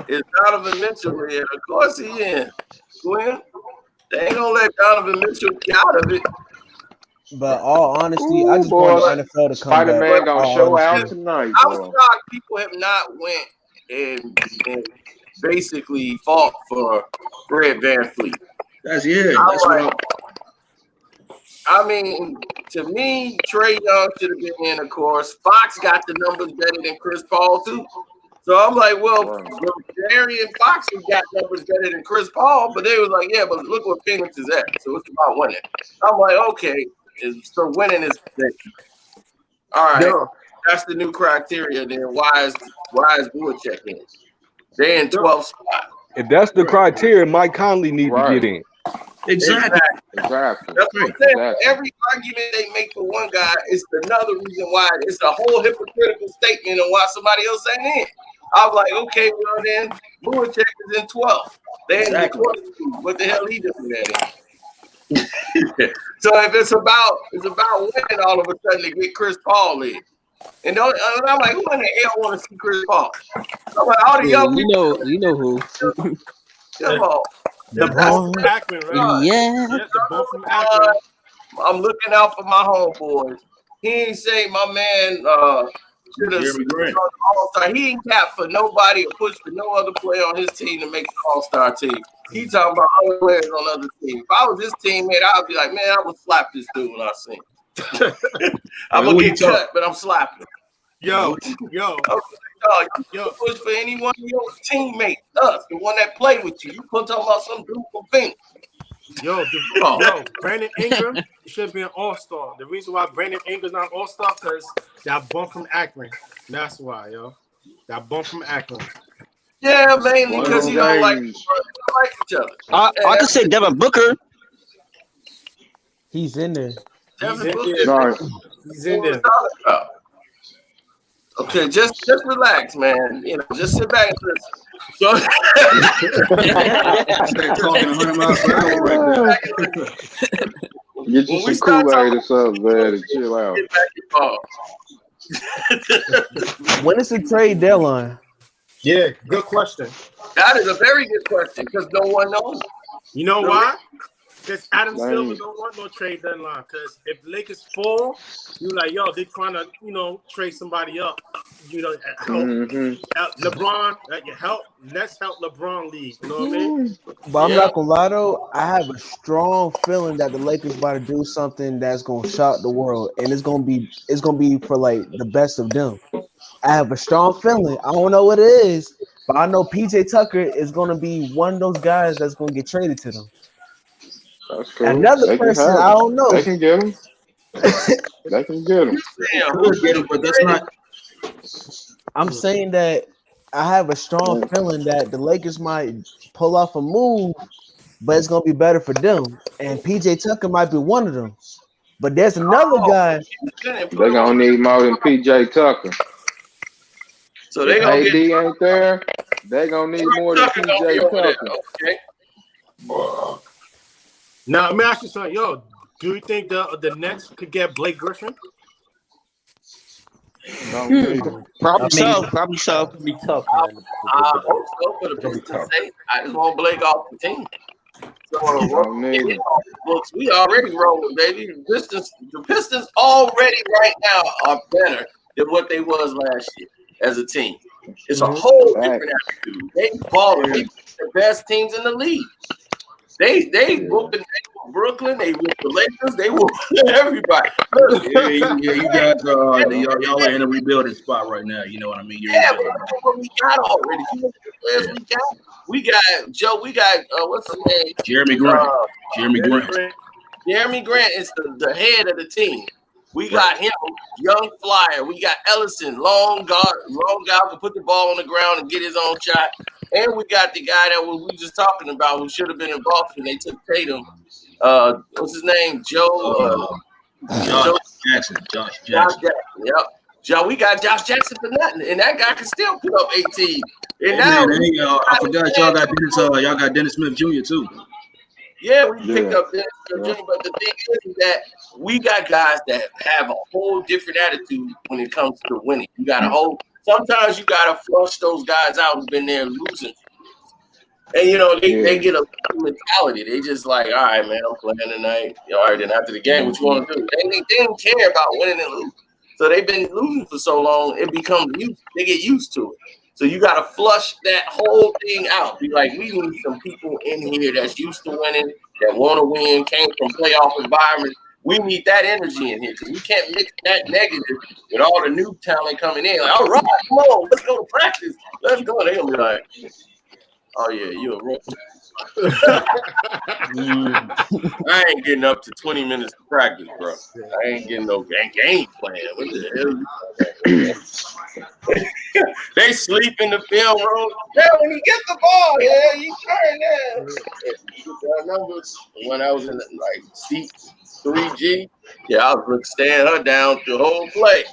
Is Donovan Mitchell in? Of course he in. Gwen, they ain't gonna let Donovan Mitchell get out of it. But all honesty, I just want the NFL to come back. Spider-Man gonna show out tonight. I'm shocked people have not went and basically fought for Fred VanVleet. That's what I mean, to me, Trae Young should have been in, of course. Fox got the numbers better than Chris Paul, too. So I'm like, well, Jerry and Fox got numbers better than Chris Paul, but they was like, yeah, but look what Phoenix is at. So it's about winning. I'm like, okay, so winning is all right. Yeah. That's the new criteria. Then why is Vucevic in? They're in 12th spot. If that's the criteria, Mike Conley needs to get in. Exactly. That's what I'm saying. Every argument they make for one guy is another reason why it's a whole hypocritical statement on why somebody else ain't in. I was like, okay, well then, Vucevic is in 12th. They ain't in the 12th. What the hell he doing there? So if it's about winning, all of a sudden they get Chris Paul in. And I'm like, who in the hell want to see Chris Paul? I'm like, all the young people. You know who. Come on. The ball from Akron, right? Yeah. The ball from Akron. I'm looking out for my homeboys. He ain't say my man should have All-Star. He ain't cap for nobody or push for no other player on his team to make the All-Star team. He talking about other players on other teams. If I was his teammate, I'd be like, man, I would slap this dude when I see him. I'm gonna get cut, but I'm slapping. Yo. You push for any one of your teammates, us, the one that played with you. You put talking about some dude from Phoenix. Yo, Brandon Ingram should be an all-star. The reason why Brandon Ingram's not an all-star because that bump from Akron. That's why, yo. That bump from Akron. Yeah, mainly because he don't like each other. I could say Devin Booker. He's in there. Devin Booker. He's in there. Okay, just relax, man. You know, just sit back and listen. Talking 100 miles per hour right there. Get you some Kool-Aid or something, man, and chill out. When is the trade deadline? Yeah, good question. That is a very good question because no one knows. You know why? Because Adam Silver don't want no trade deadline. Because if Lakers fall, you like, yo, they're trying to, trade somebody up. Help LeBron. Let's help LeBron leave. You know what I mean? But I'm not gonna lie though, I have a strong feeling that the Lakers about to do something that's gonna shock the world, and it's gonna be for like the best of them. I have a strong feeling. I don't know what it is, but I know PJ Tucker is gonna be one of those guys that's gonna get traded to them. That's cool. Another person, I don't know. They can get him. They can get him. But that's not. I'm saying that I have a strong feeling that the Lakers might pull off a move, but it's gonna be better for them. And PJ Tucker might be one of them. But there's another guy. They're gonna need more than PJ Tucker. So they gonna AD ain't there. They're gonna need more than PJ Tucker. Okay. Now let me ask you something, yo. Do you think the Nets could get Blake Griffin? Probably so. It'll be tough, man. I hope so, but the Pistons say I just want Blake off the team. So books, we already rolling, baby. The Pistons already right now are better than what they was last year as a team. It's a whole different attitude. They balling. They the best teams in the league. They whooped Brooklyn. They whooped the Lakers. They whooped everybody. You guys y'all are in a rebuilding spot right now. You know what I mean? But look at what we got already. You look at the players we got. Joe. We got what's his name? Jeremy Grant. Jeremy Grant is the head of the team. We got him, young flyer. We got Ellison, long guy who can put the ball on the ground and get his own shot. And we got the guy that we were just talking about who should have been in Boston. They took Tatum. What's his name? Josh Jackson. Yep. Joe, we got Josh Jackson for nothing, and that guy can still put up 18. And now I forgot y'all got Dennis Smith Jr. too. Yeah, we picked up Dennis Smith Jr. But the thing is that we got guys that have a whole different attitude when it comes to winning. You got sometimes you gotta flush those guys out who've been there losing. And they get a mentality. They just like, all right, man, I'm playing tonight. All right, then after the game, what you want to do? They didn't care about winning and losing. So they've been losing for so long, it becomes they get used to it. So you gotta flush that whole thing out. Be like, we need some people in here that's used to winning, that want to win, came from playoff environments. We need that energy in here because we can't mix that negative with all the new talent coming in. Like, all right, come on, let's go to practice. Let's go. They're gonna be like, oh yeah, you're a rookie. I ain't getting up to 20 minutes to practice, bro. I ain't getting no game plan. What the hell? They sleep in the film room. Yeah, when you get the ball, you turn numbers. When I was in seat 3G, I was staring her down the whole play.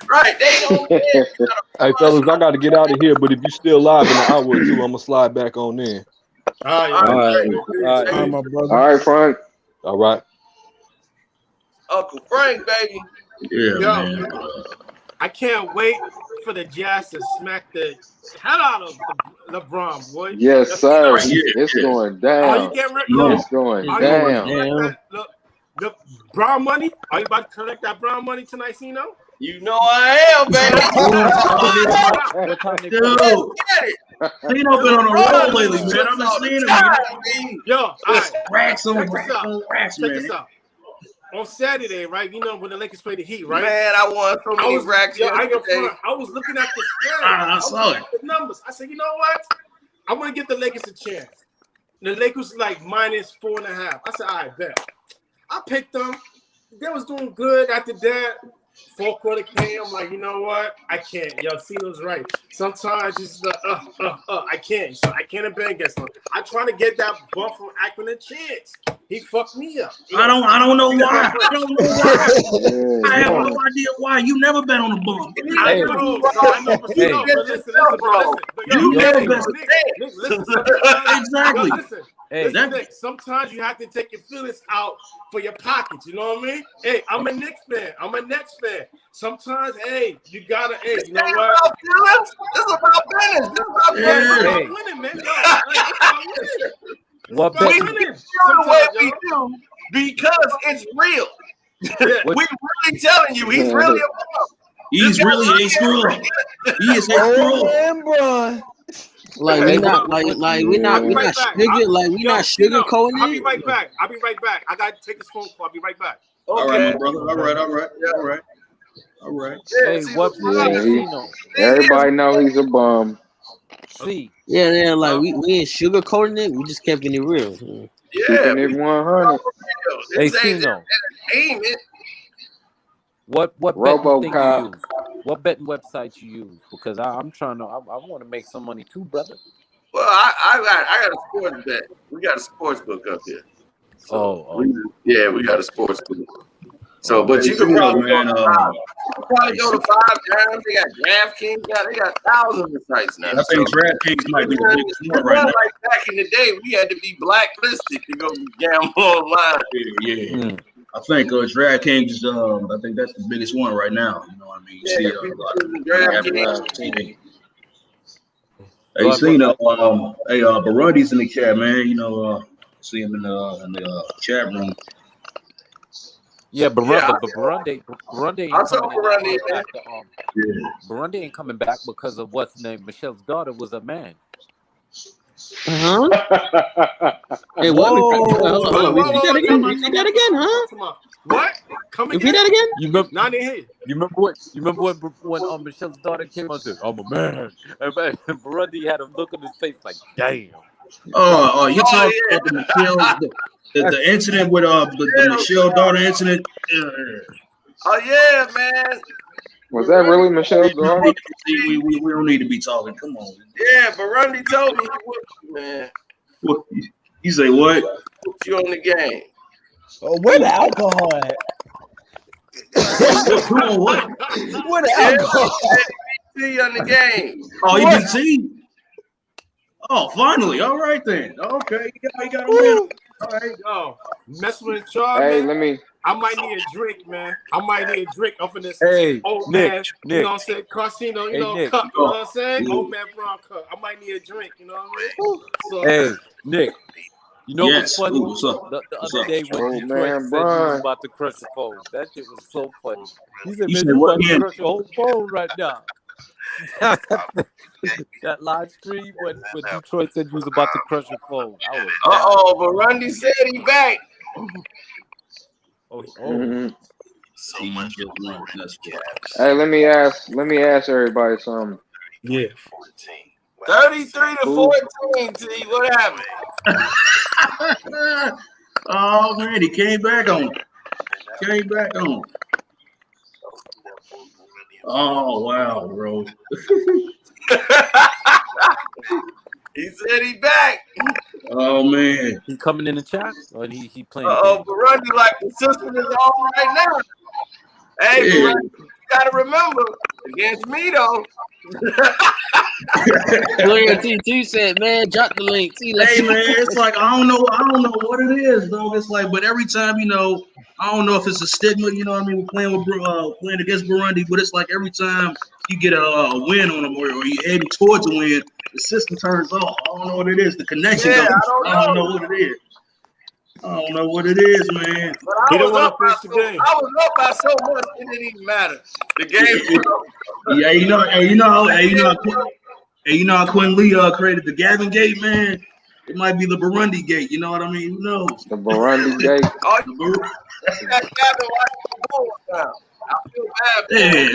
Right, they don't care. Hey fellas, I got to get out of here, but if you still live in an hour or two, I'm gonna slide back on in. All right, my brother. All right, Frank. All right, Uncle Frank, baby. Man. I can't wait for the Jazz to smack the hell out of LeBron, boy. Yes, sir. It's going down. Are you getting ready? It's going down. The brown money? Are you about to collect that brown money tonight, Cino? You know I am, baby. Dude, Cino been on the road lately, man. I'm just seeing him. Yo, all right. Racks on racks, man. Check this out. On Saturday, right? You know when the Lakers play the Heat, right? Man, I won so many racks. I was looking at the spread. I saw it. The numbers. I said, you know what? I want to give the Lakers a chance. The Lakers like -4.5. I said, all right, bet. I picked them. They was doing good after that. Fourth quarter came. I'm like, you know what? I can't. Yo, Cino's right. Sometimes it's I can't. So I can't bet against them. I try to get that bump from Akron and Chance. He fucked me up. I don't know why. I have no idea why. You never bet on the bump. I know. But listen. You never bet. Exactly. Listen, sometimes you have to take your feelings out for your pockets. You know what I mean? Hey, I'm a Knicks fan. I'm a Nets fan. Sometimes, you gotta, you know what? This is about business. This is about winning, man. It's about winning. What we bet? feel the way we do because it's real. We really telling you, he's really a bum. He's really a screw. He is a screw. Bro. Like we not sugarcoating it. I'll be right back. I gotta take this phone call. I'll be right back. Okay. All right, my brother. All right. Hey, what? Everybody know he's a bum. See, yeah, like we ain't sugarcoating it. We just kept it real. Keeping it 100. Hey, Cino. What betting thing you use? What betting website you use? Because I'm trying to. I want to make some money too, brother. Well, I got a sports bet. We got a sports book up here. So we got a sports book. So, but you can probably go to 5 times. They got DraftKings. They got thousands of sites now. I think DraftKings might be the biggest one right now. Like back in the day, we had to be blacklisted to go gamble online. Yeah. I think DraftKings is I think that's the biggest one right now. You know what I mean? You see Hey, Cino, Burundi's in the chat, man. You know, see him in the chat room. Yeah, Burundi Burundi ain't coming back because of what's name. Michelle's daughter was a man. Hey, what? Repeat that again, huh? What? Repeat that again? You remember when Michelle's daughter came out and said, "I'm a man," and Burundi had a look on his face like, "Damn." Oh, you talking about the Michelle, the incident with the Michelle daughter incident? Oh yeah, man. Was that really Michelle's daughter? We don't need to be talking. Come on. Yeah, Burundi told me he whooped you, man. What? You say what? Whooped you on the game. Oh, where the alcohol at? What? Where the alcohol? See on the game. Oh, EBT. Oh, finally. All right then. Okay, you got a win. All right. Yo, messing with Charles. Hey, man. I might need a drink, man. I might need a drink off of this old Nick, man. You know what I'm saying? Casino, Nick. cup. You know what I'm saying? Old man brown cup. I might need a drink. You know what I mean? So, hey, Nick. You know what's funny? Ooh, what's up? The other day when Detroit said he was about to crush the phone. That shit was so funny. He said, "Man, you about to crush your whole phone right now." That live stream when Detroit said you was about to crush your phone. Burundi said he back. So much. Hey, let me ask everybody something. Yeah. 33 to 14, T. What happened? Oh man, he came back on. Oh wow, bro. He said he back. Oh man, he coming in the chat or he playing? Burundi like the system is on right now. Hey, yeah. Burundi, you gotta remember against me though. Look at T said, "Man, drop the link." Hey man, it's like I don't know what it is, dog. It's like, but every time, I don't know if it's a stigma, you know what I mean? We're playing against Burundi, but it's like every time you get a win on them or you're heading towards a win, the system turns off. I don't know what it is. The connection goes. I don't know what it is. I don't know what it is, man. But I was up by so much it didn't even matter. The game you know how Quinn Lee created the Gavin Gate, man. It might be the Burundi Gate. You know what I mean? Who knows? The Burundi Gate. I feel bad. Yeah.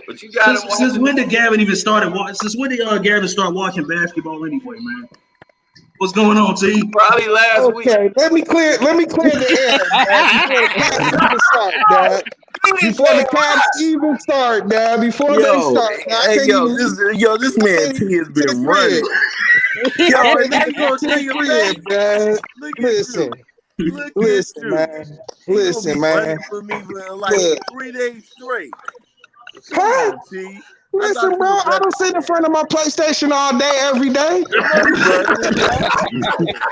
But you got since when did Gavin even started? Since when did Gavin start watching basketball anyway, man? What's going on, T? Probably last week. Okay, let me clear the air, man. Before the Cavs even start, man. Before they start, this man T has been running. Listen, man. For me for like 3 days straight. Huh? Listen, bro, I don't sit in front of my PlayStation all day, every day.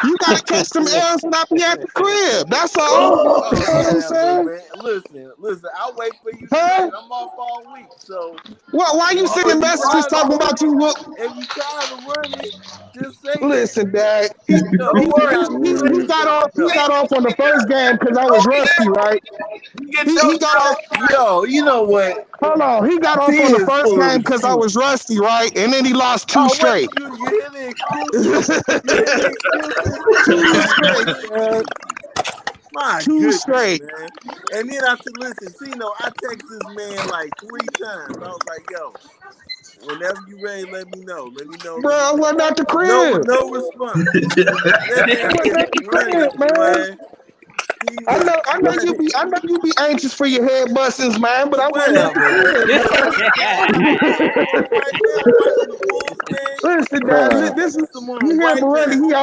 You gotta catch some L's when I be at the crib. That's all. You know what I'm saying? Man. Listen. I'll wait for you tonight. I'm off all week, so. Why you sending messages talking about you? If you tired of running, just say Listen, Dad. that. He got off. He got off on the first game because I was rusty, right? He got off. Yo, you know what? Hold on. He got off on the first game because I was rusty, right? And then he lost two straight. You hear the excuses? Two straight, man. My Two goodness, straight. man. And then I said, listen, I text this man like 3 times. I was like, yo, whenever you ready, let me know. Bro, I went out the crib. No response. Man. I know you be anxious for your head bustings, man, but I went out the crib. Listen, Dad, this is you hear Burundi, he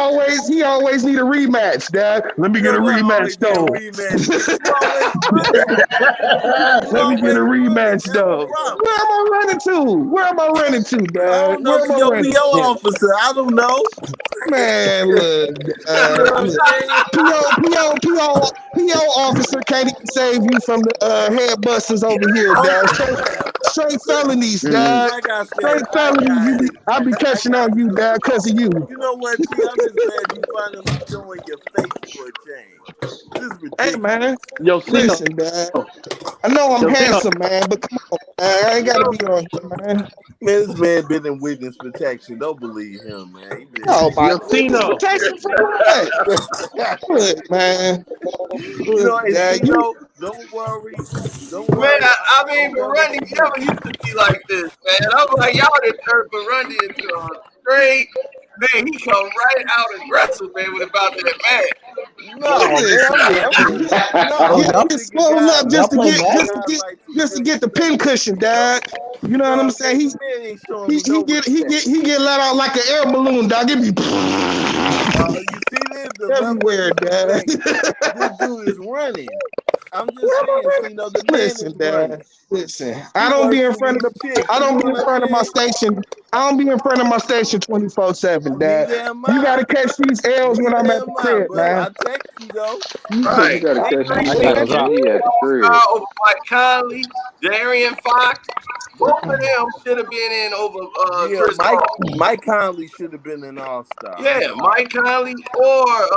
always need a rematch, Dad. Let me get a rematch though. Let me get a rematch though. Where am I running to, Dad? Where am I running to? Officer, I don't know. Man, look, PO officer can't even save you from the head busters over here, Dad. Straight felonies, Dad. Straight felonies. I be catching on you, Dad, because of you. You know what, T? I'm just glad you finally showing your face for a change. This is ridiculous. Hey, man. Yo, listen, Dad. I know I'm handsome, man, but come on, man. I ain't got to be on here, man. Man, this man been in witness protection. Don't believe him, man. Oh, my protection for what? Look, man. Look, Dad, don't worry. Man, I mean, Burundi never used to be like this, man. I'm like, y'all done turned Burundi into a straight. Man, he come right out aggressive, man, about that match. Just to get the pin cushion, Dad. You know what I'm saying? He get let out like an air balloon, dog. Get me. You see this? Everywhere, Dad. This dude is running. I'm just saying, the listen, Dad. Listen, I don't be in front of my station. I don't be in front of my station 24/7, Dad. You gotta catch these L's when I'm at the crib, man. I text you though. You gotta catch these L's at the crib. Over Mike Conley, Darian Fox. Both of them should have been in over Chris Mike Conley should have been an all-star. Yeah, Mike Conley or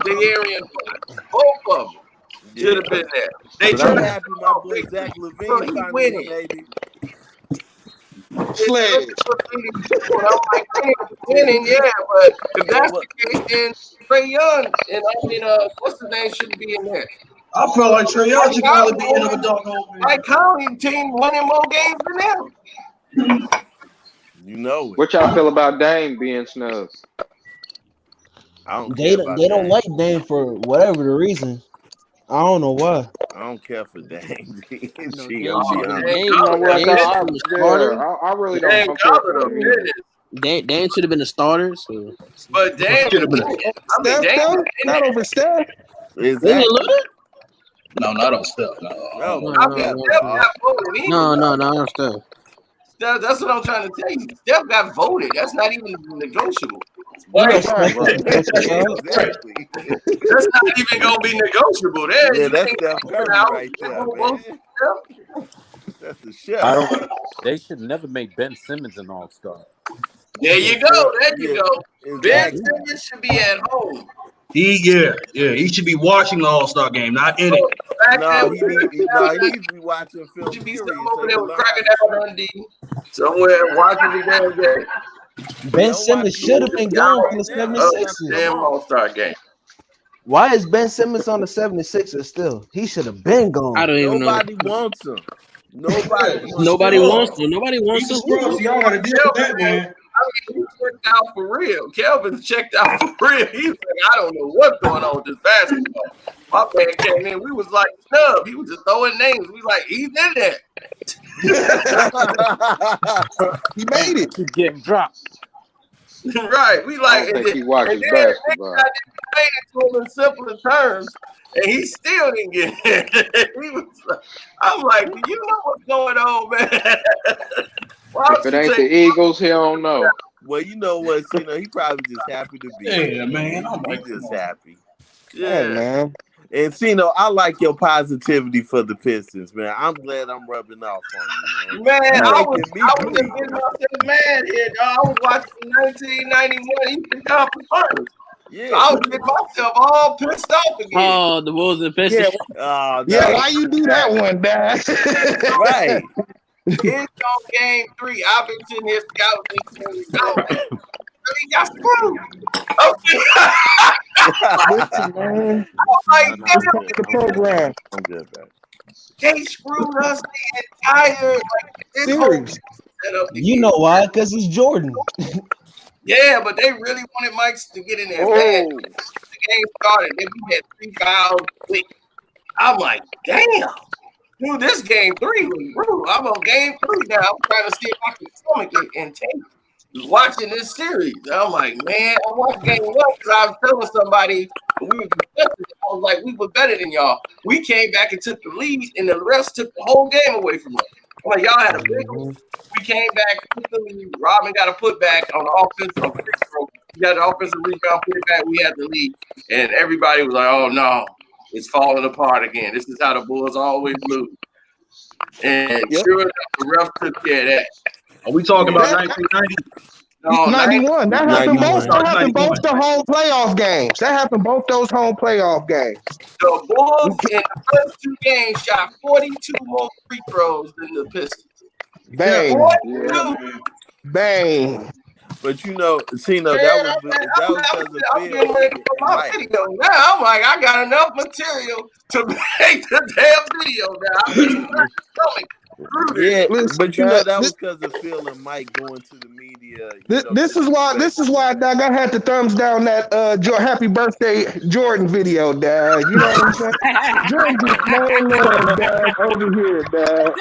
Darian Fox. Both of them. Should have been there. I'm happy my boy Zach Levine finally made it. Sledge. I'm like, winning, yeah, but if that's the case, then Trae Young and what's his name shouldn't be in there. I feel like Trae Young should probably be in a doggone. Mike Conley team winning more games than him. You know it. What y'all feel about Dame being snubbed? They don't like Dame for whatever the reason. I don't know why. I don't care for Dame. I really don't care for him. Dan should have been a starter. So. But Dan should have been. Not over Steph. No, not on Steph. No, Steph. That's what I'm trying to tell you. Steph got voted. That's not even negotiable. Right. Exactly. That's not even gonna be negotiable. There, yeah, that's Steph Curry right there, man. That's the shot. They should never make Ben Simmons an all-star. There you go. There you go. Exactly. Ben Simmons should be at home. He should be watching the All-Star game, not in it. No, he needs to be watching film. He should be over there with Crocodile Dundee somewhere watching the damn game. Ben Simmons should have been gone from the 76ers. Damn All-Star game. Why is Ben Simmons on the 76ers still? He should have been gone. I don't even know. Nobody wants him. Nobody wants him. Y'all gotta deal with that, man. I mean, he checked out for real. Kelvin's checked out for real. He's like, I don't know what's going on with this basketball. My man came in. We was like, snub. He was just throwing names. We like, he's in there. He made it. He's getting dropped. Right. We like, I don't think he watches and then basketball. I explained it to him in simpler terms, and he still didn't get it. He was like, I'm like, do you know what's going on, man? If it ain't the Eagles, he don't know. Well, you know what, he probably just happy to be here. Man. He's just happy. Yeah, man. And I like your positivity for the Pistons, man. I'm glad I'm rubbing off on you, man. Man, I was getting myself mad here, dog. I was watching 1991 Eastern Conference Finals. Yeah, so I was getting myself all pissed off again. Oh, the Bulls and Pistons. Yeah, why you do that one, Dad? Right. It's on game 3. I've been sitting here scouting. He got screwed. Okay. Listen, man. Like, the program. I'm good, man. They screwed us the entire series. You know why? Because he's Jordan. Yeah, but they really wanted Mike to get in there. Man, the game started. Then we had 3 fouls quick. I'm like, damn. Dude, this game 3 was brutal. I'm on game 3 now. I'm trying to see if I can stomach it and take watching this series. I'm like, man, I watched game 1 because I was telling somebody we were discussing. I was like, we were better than y'all. We came back and took the lead, and the refs took the whole game away from us. I'm like, y'all had a big one. We came back, took the lead. Robin got a putback on the offense on free throw. He got the offensive rebound, put it back. We had the lead, and everybody was like, oh no, it's falling apart again. This is how the Bulls always lose. And sure enough, the refs took care of that. Are we talking about 1990? No, 91. That happened both the home playoff games. That happened both those home playoff games. The Bulls in the first 2 games shot 42 more free throws than the Pistons. Bang. Bang. But that was because of Bill. Now I'm like, I got enough material to make the damn video now. Yeah, but that was because of Phil and Mike going to the media. This is why Doug, I had to thumbs down that Happy Birthday Jordan video, Dad. You know what I'm saying? Jordan just playing love, Dad, over here, Dad.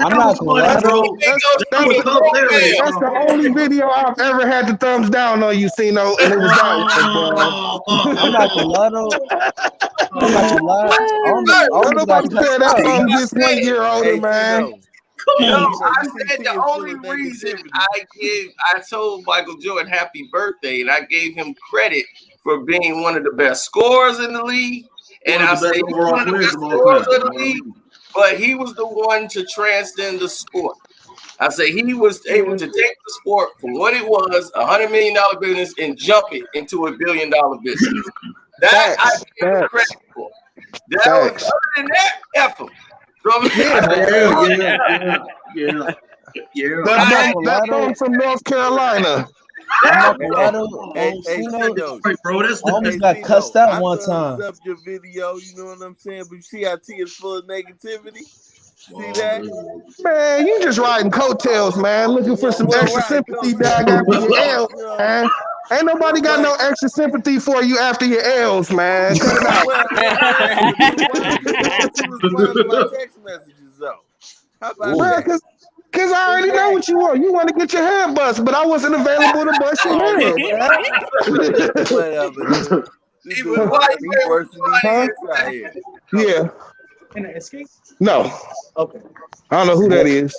I'm not gonna lie, bro. That's the only video I've ever had to thumbs down on you, Cino, and it was that one. I'm not gonna lie, though. I'm not gonna lie. Nobody said that. I'm just 1 year older, man. No, I said the only reason I told Michael Jordan happy birthday, and I gave him credit for being one of the best scorers in the league. And I said he's one of the best scorers in the league, but he was the one to transcend the sport. I say he was able to take the sport from what it was, $100 million business, and jump it into $1 billion business. That I give him credit for. That was, other than that, F him. That one from North Carolina. Almost got cussed out one time. Up your video, you know what I'm saying? But you see how T is full of negativity? See that? Man, you just riding coattails, man. Looking for some extra sympathy back after your L's, man. Ain't nobody got no extra sympathy for you after your L's, man. Cut it out. Because I already know what you want. You want to get your head bust, but I wasn't available to bust your head. Yeah. Can I escape? No. Okay. I don't know who that is.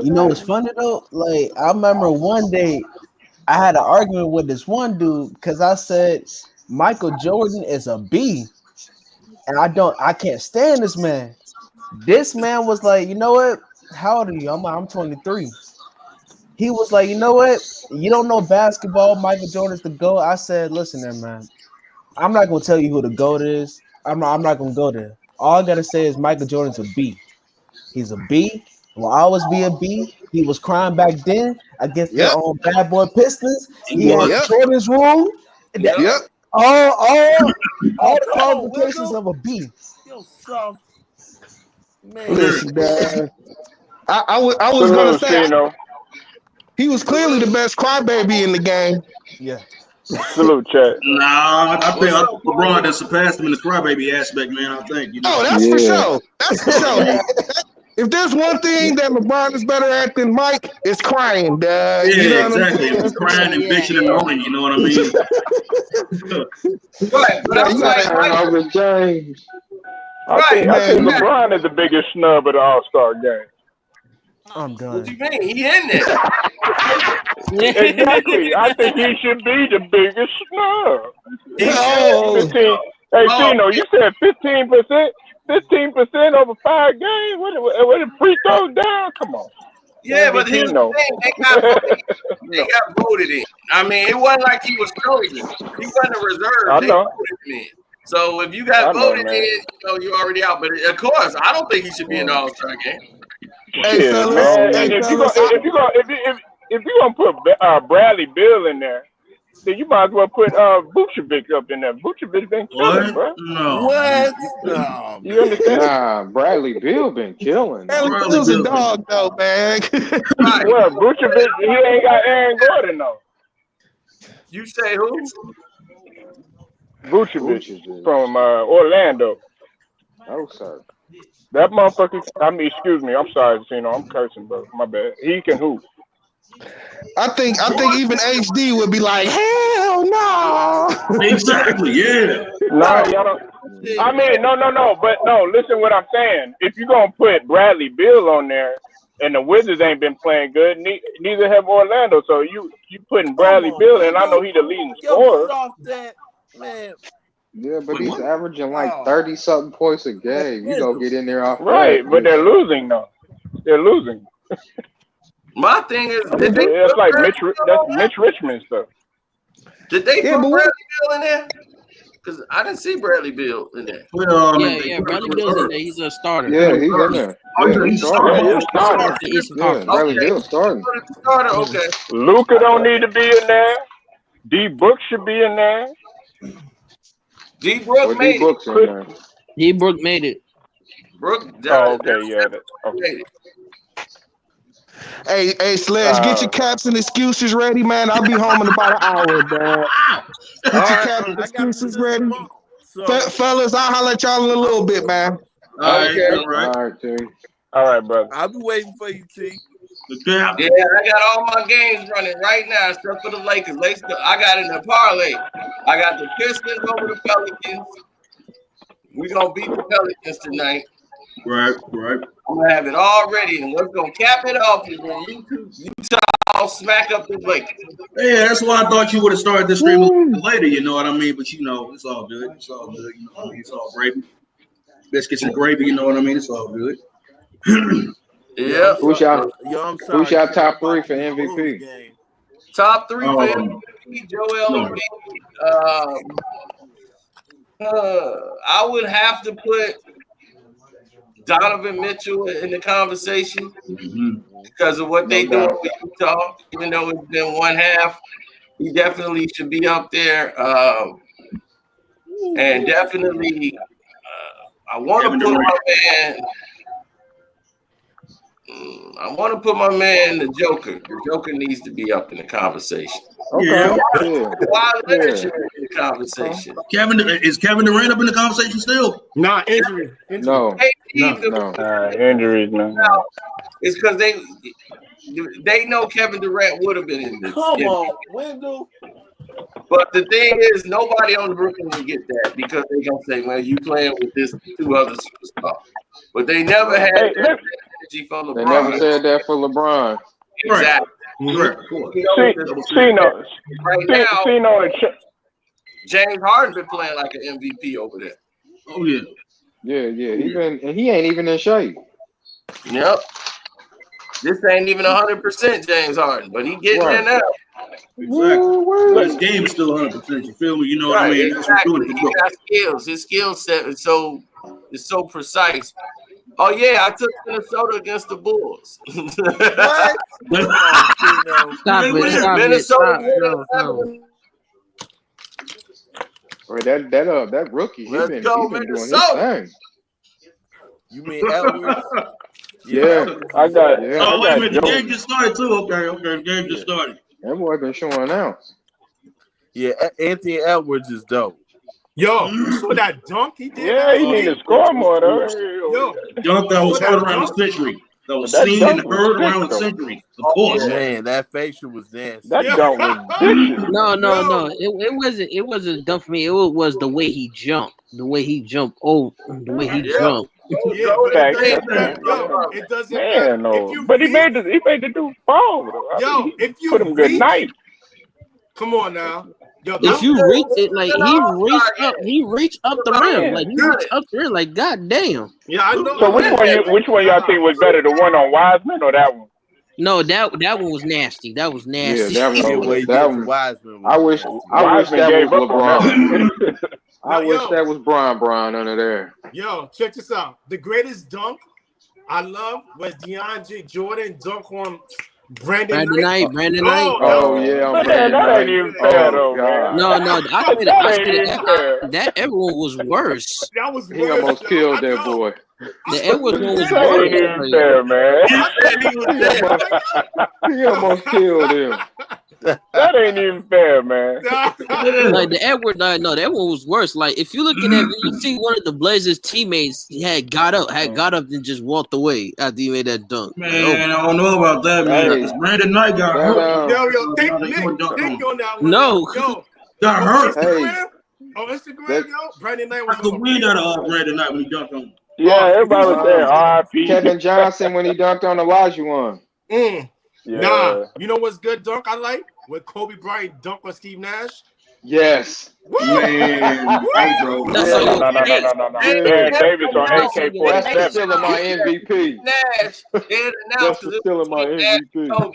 You know what's funny though? Like I remember one day I had an argument with this one dude because I said Michael Jordan is a B, and I can't stand this man. This man was like, you know what? How old are you? I'm 23. He was like, you know what? You don't know basketball. Michael Jordan's the GOAT. I said, listen there, man. I'm not gonna tell you who the GOAT is. I'm not gonna go there. All I gotta say is Michael Jordan's a B. He's a B. Will always be a B. He was crying back then against the own bad boy Pistons. He had Jordan's rule. All the qualifications of a B. Yo, soft man. Listen, Dad. I was gonna say he was clearly the best crybaby in the game. Yeah. Salute, chat. Nah, I think LeBron has surpassed him in the crybaby aspect, man. I think. Oh, that's for sure. That's for sure. If there's one thing that LeBron is better at than Mike, it's crying, Dad. Yeah, you know exactly. It's crying and bitching and moaning. You know what I mean? But I'm like, James. I think LeBron is the biggest snub of the All-Star game. I'm done. What you mean? He in there. Exactly. I think he should be the biggest snub. Oh. 15. Hey, Tino, you said 15%? 15% over 5 games? What the free throws down? Come on. Yeah, but here's the thing. They got voted in. I mean, it wasn't like he was chosen. He wasn't a reserve. They voted him in. So if you got voted in, you're already out. But of course, I don't think he should be in the All-Star game. Hey, fellas, if you're gonna put Bradley Beal in there, then you might as well put Vucevic up in there. Vucevic been killing, bro. No. What? No. You understand? Nah, Bradley Beal been killing. Bradley Beal's a dog, though, man. Well, Vucevic, he ain't got Aaron Gordon, though. You say who? Vucevic from Orlando. Oh, sir. That motherfucker, excuse me, I'm sorry, Tino, I'm cursing, bro. My bad. He can hoop. I think even HD would be like, hell no. Exactly, yeah. No, y'all don't. I mean, no. But no, listen what I'm saying. If you're going to put Bradley Beal on there, and the Wizards ain't been playing good, neither have Orlando. So you putting Bradley Beal in, I know he the leading scorer. Man. Yeah, but he's averaging like 30-something points a game. You go get in there off right, but they're losing though. They're losing. My thing is, that's like Mitch Richmond stuff. Did they put Bradley Beal in there? Because I didn't see Bradley Beal in there. Yeah, Bradley Beal's in there. He's a starter. Yeah, he's in there. He's starting. Bradley Beal starting. Okay. Luka don't need to be in there. D Book should be in there. D Brook made it. D Brook made it. Brook. Okay, yeah. Okay. Hey, Sledge, get your caps and excuses ready, man. I'll be home in about an hour, dog. Get your caps and excuses ready. Fellas, I'll holler at y'all in a little bit, man. All right, brother. I'll be waiting for you, T. Yeah, I got all my games running right now, except for the Lakers. I got in the parlay. I got the Pistons over the Pelicans. We're going to beat the Pelicans tonight. Right. I'm going to have it all ready, and what's going to cap it off is when Utah smack up the Lakers. Yeah, that's why I thought you would have started this stream a little bit later, you know what I mean? But, it's all good. It's all good. You know what I mean? It's all gravy. Biscuits and gravy, you know what I mean? It's all good. Yeah. Who's your top 3 for MVP? Top 3 for MVP, Joel Embiid. I would have to put Donovan Mitchell in the conversation because of what they do with Utah. Even though it's been one half, he definitely should be up there. And definitely, I want to put my man. I want to put my man, the Joker. The Joker needs to be up in the conversation. Okay. Why Leonard should be in the conversation? Is Kevin Durant up in the conversation still? Nah, injury. No. Injuries, man. No, it's because they know Kevin Durant would have been in this. Come on, Wendell. But the thing is, nobody on the Brooklyn will get that because they're going to say, well, you playing with this 2 other superstars. But they never had that energy for LeBron. They never said that for LeBron. Exactly. Right now, James Harden been playing like an MVP over there. Oh, yeah. Yeah. He ain't even in shape. Yep. This ain't even 100% James Harden, but he getting there now. Exactly. But his game is still 100%. You feel me? You know what I mean? Exactly. He got skills. His skill set is so precise. Oh yeah, I took Minnesota against the Bulls. What? Minnesota. That rookie, he been doing his thing. You mean Edwards? Yeah, I got. Oh wait a minute, the game just started too. Okay, the game just started. That boy been showing out. Yeah, Anthony Edwards is dope. Yo, you saw that dunk he did? Yeah, he need to score more though. Yo, dunk that was heard around the century. That was seen and heard around the century. Of course. Man, that facial was nasty. That dunk was vicious. No. It wasn't a dunk for me. It was the way he jumped. The way he jumped. Oh, the way he jumped. Yeah, it doesn't matter. No. But he made the dude fall. Yo, if you put him good night. Come on now. Yo, if you reach it, like he reached up the rim, like he reached up the rim, like goddamn. Yeah, I know. So which one y'all think was better, the one on Wiseman or that one? No, that one was nasty. That was nasty. Yeah, that one. Wiseman. I wish that was LeBron. I wish that was Bron under there. Yo, check this out. The greatest dunk I love was DeAndre Jordan dunk on Brandon Knight. Oh yeah, that ain't even fair though, man. No, I said that everyone was worse. That was worse. He almost killed that boy. The Edwards one was That ain't even fair, man. He almost killed him. That ain't even fair, man. Like the Edward, no, that one was worse. Like if you're looking at, you see one of the Blazers teammates had got up and just walked away after he made that dunk. Man, I don't know about that, man. Because Brandon Knight got hurt. Yo, think on that one. No, got hurt. On Instagram, Brandon Knight was the wind out of Brandon Knight when he dunked on. Yeah, everybody was saying R.I.P. Kevin Johnson when he dunked on Olajuwon. Yeah. Yeah. You know what's good dunk I like? When Kobe Bryant dunked on Steve Nash. Yes. Man. Hey, bro. No. Davis on AK-47. That's still in my MVP. Nash. That's still in my MVP.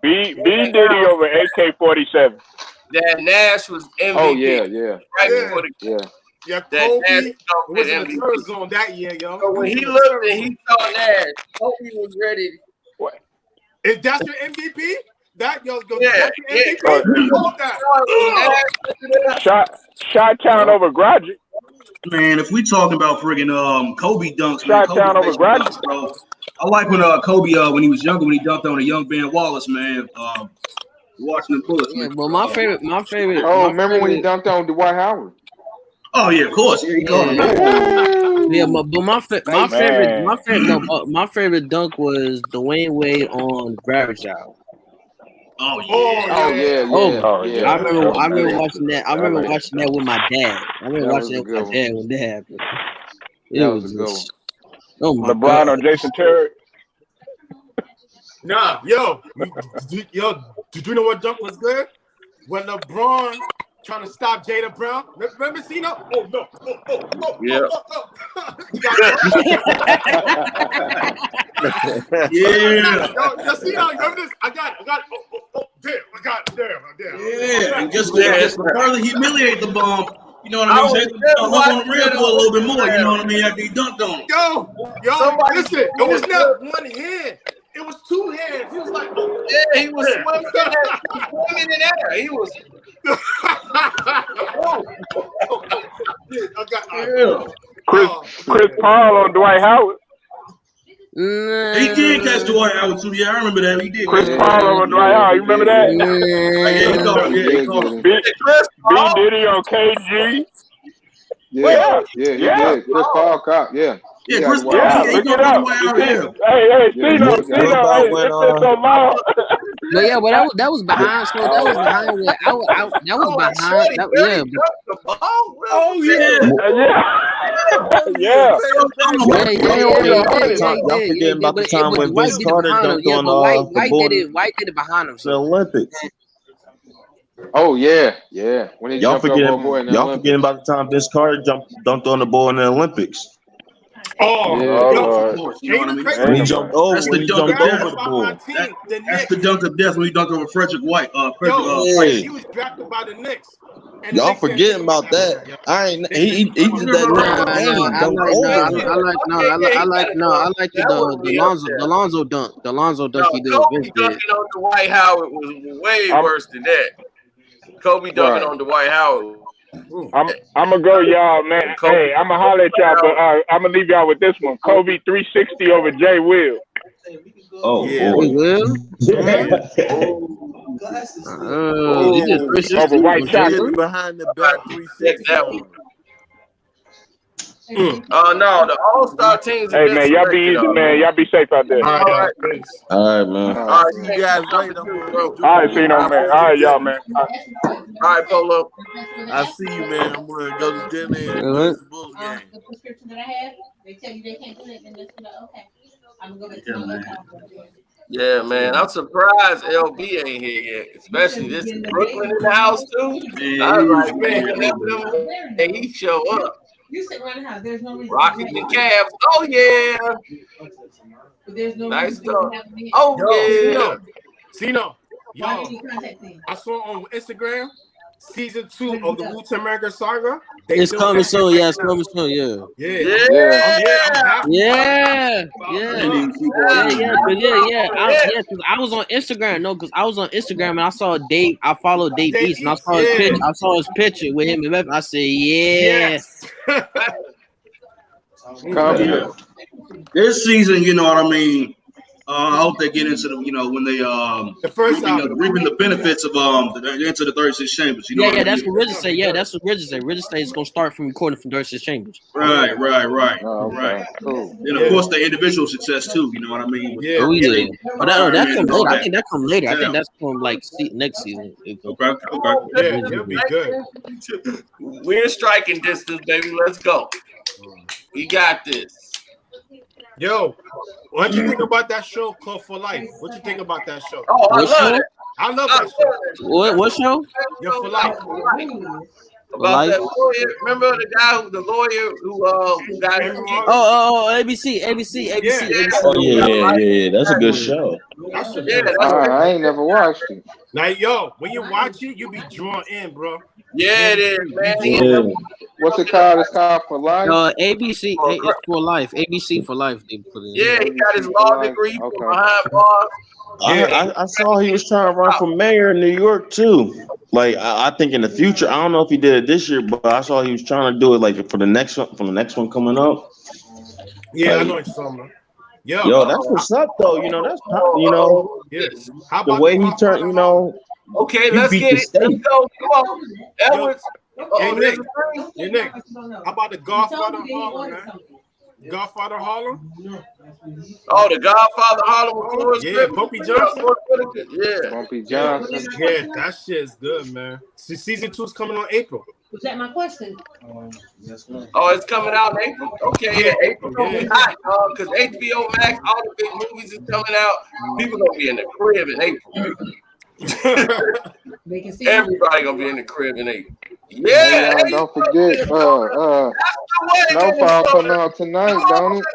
B Diddy over AK-47. That Nash was MVP. Oh yeah. Right before the Yeah, Kobe was in the third zone that year, yo. So when he looked and he saw Nash, Kobe was ready. If that's your MVP, that's your MVP. Shot town over Graduate. Man, if we talking about friggin' Kobe dunks, Shot town over Graduate, bro. I like when Kobe when he was younger, when he dunked on a young Ben Wallace, man. Washington Bullets. Yeah, but my favorite. Oh, remember when he dunked on Dwight Howard? Oh yeah, of course. Yeah, he called him. Yeah, but my favorite dunk was Dwayne Wade on Gravity Child. Oh yeah. I remember watching that. I remember watching that with my dad. I remember watching that with my dad when that happened. It was just, oh my LeBron God. on Jason Terry. Nah, yo, do you know what dunk was good? When LeBron trying to stop Jada Brown. Remember Cena? Oh no! Yeah. Yo, Cena, remember this? I got it. Damn. Yeah, and just to further humiliate the bomb. You know what I mean? Look on the rim for a little bit more. You know what I mean? After he dunked on him. Yo, listen. It was not one hand. It was two hands. He was like, yeah, he was swinging in there. He was. Chris Paul on Dwight Howard. He did catch Dwight Howard too. Yeah, I remember that. He did. Chris Paul on Dwight Howard. You remember that? Yeah, he caught him. B Diddy on KG. Yeah, he did. Chris Paul caught. Yeah. Yeah, Chris Paul. Look it up. Hey, Cena, it's been so long. But yeah, but that was behind. So that was behind. That was behind. Oh yeah. Y'all forgetting about the time when Vince Carter dunked on the White did it behind him. The Olympics. Oh yeah. When he y'all forgetting about the time Vince Carter dunked on the ball in the Olympics. When he jumped over the ball. That's the dunk of death when he dunked over Frederick White. He was drafted by the Knicks. Y'all forgetting about that? He did that. The Lonzo dunk. The Lonzo dunk he did. Kobe dunking on Dwight Howard was way worse than that. Kobe dunking on Dwight Howard. I'm gonna go, y'all, man. Hey, I'm gonna holler at y'all, but I'm gonna leave y'all with this one. Kobe 360 over Jay Will. Oh, yeah. Will? Over White Chocolate. Behind the back 360. No, the All-Star teams. Hey man, y'all be easy, man. Y'all be safe out there. All right, man. All right, see you guys later. All right, see you, man. All right, y'all, man. All right, Polo. I see you, man. I'm gonna go to dinner and All watch right. the Bulls game. The prescription that I have, they tell you they can't do it, then just be like, okay, I'm gonna go back to my local. Yeah, man. I'm surprised LB ain't here yet, especially this Brooklyn in the house too. I was like, man, and he show up. You sit around the house. There's no reason. Rockets and Cavs. Oh yeah. There's no Nice reason. stuff. Oh yeah. Cino. Why Yo, did you contact me? I saw on Instagram season 2 of the Wu-Tang America saga. It's coming soon. Yeah, it's coming soon. Yeah. Yeah. I was on Instagram. No, because I was on Instagram and I saw Dave. I followed Dave East and I saw his picture. I saw his picture with him and Meth. I said, yeah. This season, you know what I mean. I hope they get into the, when they the first reaping the benefits of into the 36 chambers. You know That's what Ridge said. Yeah, that's what Ridge said. Ridge said it's gonna start from recording from 36 chambers. Right. Oh, okay. Cool. And of course, the individual success too. You know what I mean? But that comes later. I think that comes later. I think that's from like next season. Okay. Yeah, it'll be good. We're in striking distance, baby. Let's go. We got this. Yo, what you think about that show called For Life? What you think about that show? Oh, I love it. I love that show. What show? Yo, For Life. About that lawyer. Remember the lawyer who got him? ABC. Oh yeah. That's a good show. I ain't never watched it. Like, yo, when you watch it, you be drawn in, bro. Yeah, it is, man. Yeah. What's it called? It's called For Life? ABC is For Life. ABC For Life. They put it in. Yeah, he got his law degree from behind bars. I saw he was trying to run for mayor in New York too. Like I think in the future, I don't know if he did it this year, but I saw he was trying to do it like for the next one coming up. Yeah, like, I know what you're talking about. Yo, that's what's up though. That's yes. How about the way he turned. Okay, let's get it. Let's go. Come on, Edwards. Hey, Nick. How about the Godfather Harlem, man? Godfather Harlem? Oh, the Godfather Harlem. Yeah, Bumpy Johnson. Yeah. Bumpy Johnson. Yeah, that shit is good, man. Season 2 is coming on April. Was that my question? Oh, it's coming out in April. Okay, yeah, April gonna be hot, because HBO Max, all the big movies is coming out. People gonna be in the crib in April. Everybody gonna be in the crib in April. Yeah. Hey, don't forget, Snowfall coming out tonight, don't it?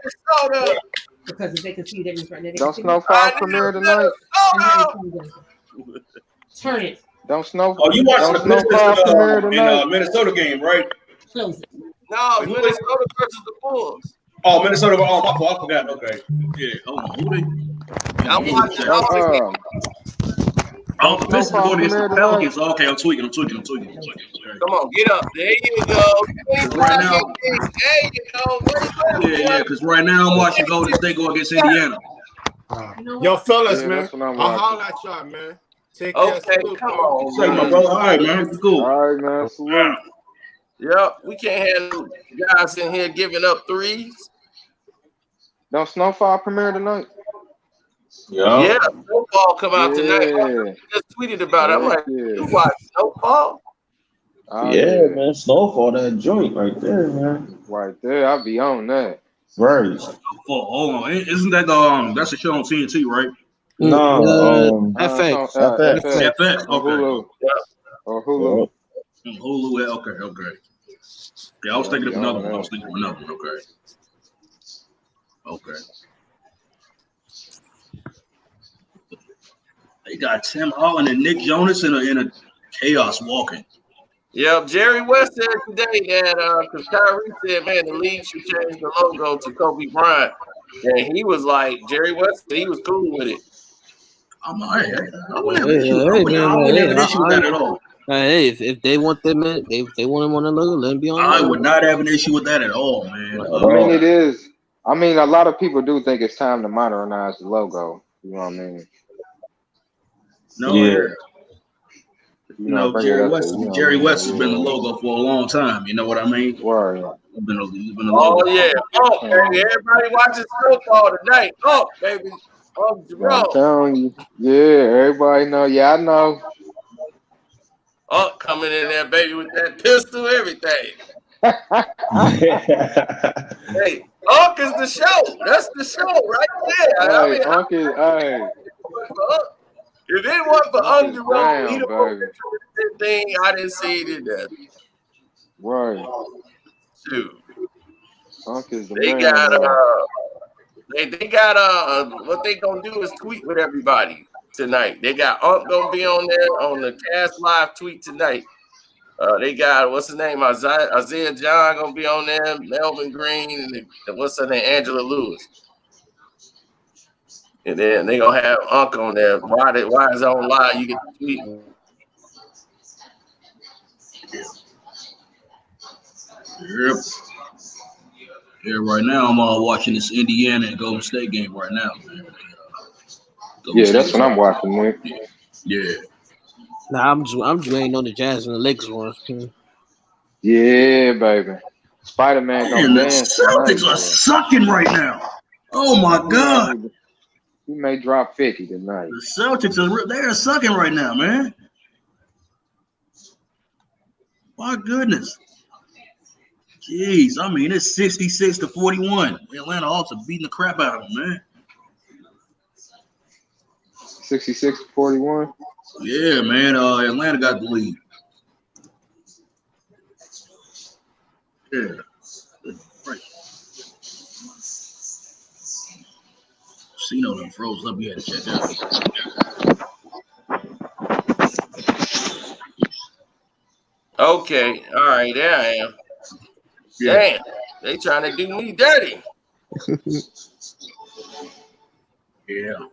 Because if they can see it in front of them. Don't Snowfall premiere tonight? Turn it. Don't Snow. Oh, you watching the Minnesota game, right? Close it. No, Minnesota versus the Bulls. Oh, Minnesota. Oh, my fault. I forgot. Okay. Yeah. Hold on. Who they? I'm watching all the games. Oh, the Pistons going against the Pelicans. Okay, I'm tweaking. Come on, get up. There you go. Right now. There you go. Yeah, because right now I'm watching Golden State go against Indiana. Yo, fellas, man. I'll holler at y'all, man. Take care. Okay, come on. Say, my brother. All right, man. Cool. All right, man. Salute. Yep, we can't have guys in here giving up threes. Don't Snowfall premiere tonight? Yeah, Snowfall come out tonight. I just tweeted about it. I'm like, you watch Snowfall? Yeah, man. Snowfall, that joint right there, man. Right there. I'll be on that. Right. Hold on. Isn't that that's a show on TNT, right? No, FX. FX. Okay. Or Hulu. Hulu. Okay. Yeah, I was thinking of another one. Okay. They got Tim Holland and Nick Jonas in a chaos walking. Yep, Jerry West said today that because Kyrie said, man, the league should change the logo to Kobe Bryant. And he was like, Jerry West, he was cool with it. I'm all right. I wouldn't have an issue with that at all. Hey, if they want them, if they want him on the logo, let him be on. I would not have an issue with that at all, man. I mean, it is. I mean, a lot of people do think it's time to modernize the logo. You know what I mean? No, yeah. Jerry West has been the logo for a long time. You know what I mean? Right. Oh yeah. Oh baby, everybody watching snowfall tonight. Oh baby. Oh Jerome. I'm telling you. Yeah, everybody know. Yeah, I know. Oh, coming in there, baby, with that pistol, everything. Hey, Unc is the show. That's the show right there. Hey, I mean, Unc is, hey. If it wasn't for Unc Jerome, he'd have baby. thing. I didn't see it in there. Right. Shoot. Unc is the They man. got they got what they gonna do is tweet with everybody tonight. They got Unc gonna be on there on the Cast Live tweet tonight. They got what's his name, Isaiah John gonna be on there, Melvin Green, and what's her name, Angela Lewis. And then they gonna have Unc on there. Why is it on live? You get the tweet. Yep. Yeah, right now I'm watching this Indiana and Golden State game right now, man. Yeah, that's what I'm watching, man. Yeah. Nah, I'm just waiting on the Jazz and the Lakers one. Yeah, baby. Spider-Man gonna dance. The Celtics are sucking right now. Oh my God. He may drop 50 tonight. The Celtics they're sucking right now, man. My goodness. Jeez, I mean it's 66-41. Atlanta Hawks are beating the crap out of them, man. 66-41. Yeah, man. Atlanta got the lead. Yeah. Right. Cino done froze up. We had to check out. Okay, all right, there I am. Yeah. Damn, they trying to do me dirty. Yeah.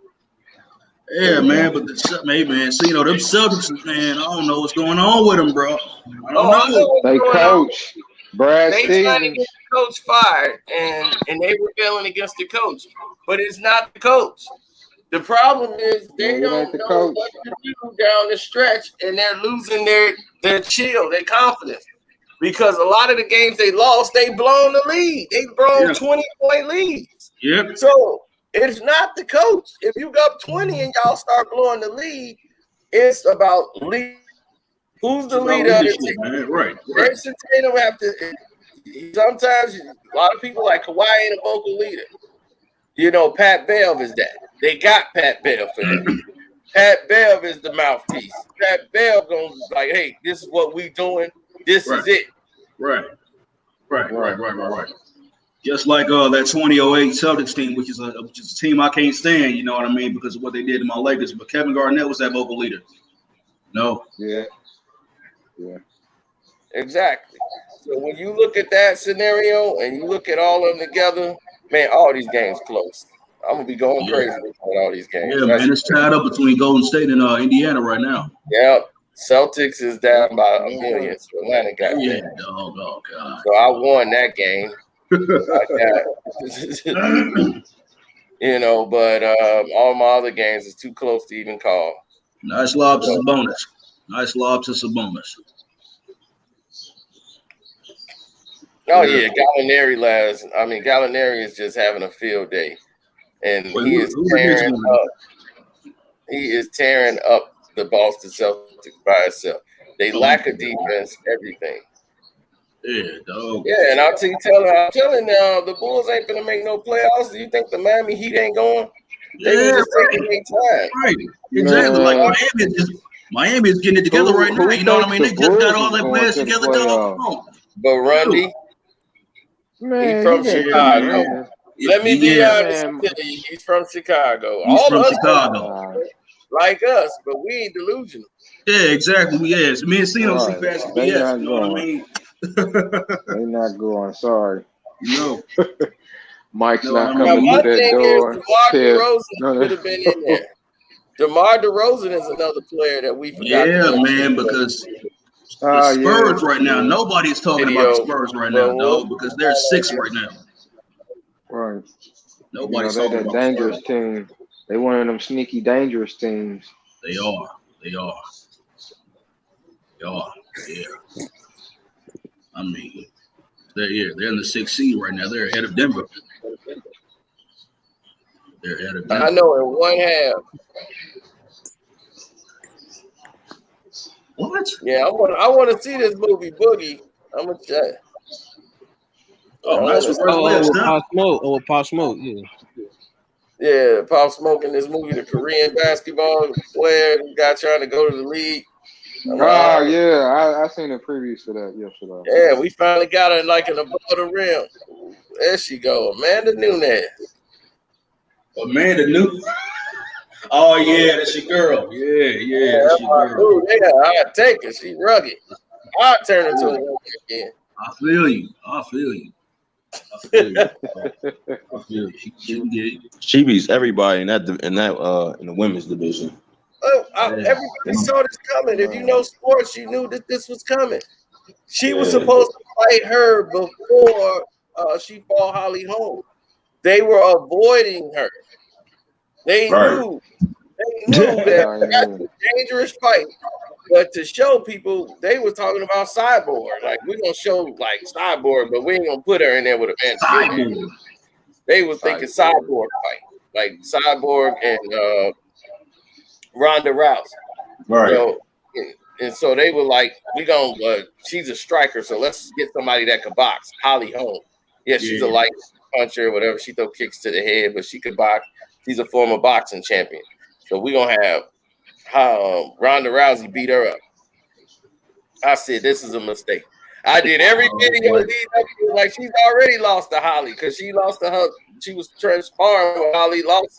Yeah, man, but man, so them Celtics, man, I don't know what's going on with them, bro. I don't know. They coach Brad They Stevens. trying to get the coach fired, and they rebelling against the coach, but it's not the coach. The problem is they don't know what to do down the stretch, and they're losing their chill, their confidence. Because a lot of the games they lost, they blown the lead. They blown 20-point leads. Yep. So it's not the coach. If you got 20 and y'all start blowing the lead, it's about lead. Who's the leader of the team? Man. Right. Jason Tatum have to. Sometimes a lot of people like Kawhi ain't a vocal leader. You know, Pat Bev is that. They got Pat Bev for that. Pat Bev is the mouthpiece. Pat Bev gonna be like, hey, this is what we doing. This is it. Right. Just like that 2008 Celtics team, which is a team I can't stand, you know what I mean, because of what they did to my Lakers. But Kevin Garnett was that vocal leader. No. Yeah. Exactly. So when you look at that scenario and you look at all of them together, man, all these games close. I'm gonna be going crazy with all these games. Yeah, man, it's tied up between Golden State and Indiana right now. Yep. Celtics is down by a million. So Atlanta got that. Oh, God. So I won that game. You know, but all my other games is too close to even call. Nice lob to Sabonis. Oh yeah, Gallinari is just having a field day, and he is tearing up the Boston Celtics by itself. They lack a defense, everything. Yeah, dog. Yeah, and I'm telling the Bulls ain't gonna make no playoffs. Do you think the Miami Heat ain't going? They just taking their time. Right. Exactly. Like Miami is getting it together right now. You know what I mean? They just got all their players together. Burundi. He's from Chicago. Let me be honest. He's from Chicago. He's from Chicago. Like us, but we ain't delusional. Yeah, exactly. Yes. Me and Cino see past BS. You know what I mean? They're not going. Sorry. No. Mike's not coming through that door. DeMar DeRozan could have been in there. DeMar DeRozan is another player that we forgot. Yeah, man, because the Spurs right now, nobody's talking about the Spurs right now, though, because they're 6 right now. Right. Nobody's they're talking that about dangerous team. They one of them sneaky, dangerous teams. They are. Yeah. I mean, They're in the 6th seed right now. They're ahead of Denver. They're ahead of Denver. I know in one half. What? Yeah, I want to see this movie Boogie. I'm gonna check. Oh, nice reverse layup. Pop Smoke. Oh, Pop Smoke. Yeah. Yeah, Pop Smoke in this movie, the Korean basketball player guy trying to go to the league. Yeah, I seen the previews for that yesterday. Yeah, we finally got her like an above the rim. There she go, Amanda Nunes. Amanda Nunes. Oh yeah, that's your girl. Yeah, that's your girl. Yeah, I'd take her. She rugged. I'd turn her to a woman again. I feel you. She beats everybody in the women's division. Oh, everybody saw this coming. If you know sports, you knew that this was coming. She was supposed to fight her before she fought Holly Holm. They were avoiding her. They knew that that's a dangerous fight. But to show people, they were talking about Cyborg. Like, we're going to show, like, Cyborg, but we ain't going to put her in there with a man. They were thinking Cyborg fight. Like, Cyborg and Ronda Rousey. Right. So they were like, she's a striker, so let's get somebody that could box. Holly Holm. Yeah, she's a light puncher or whatever. She throw kicks to the head, but she could box. She's a former boxing champion. So we're going to have Ronda Rousey beat her up. I said, this is a mistake. I did every video like she's already lost to Holly because she lost to her. She was transparent when Holly lost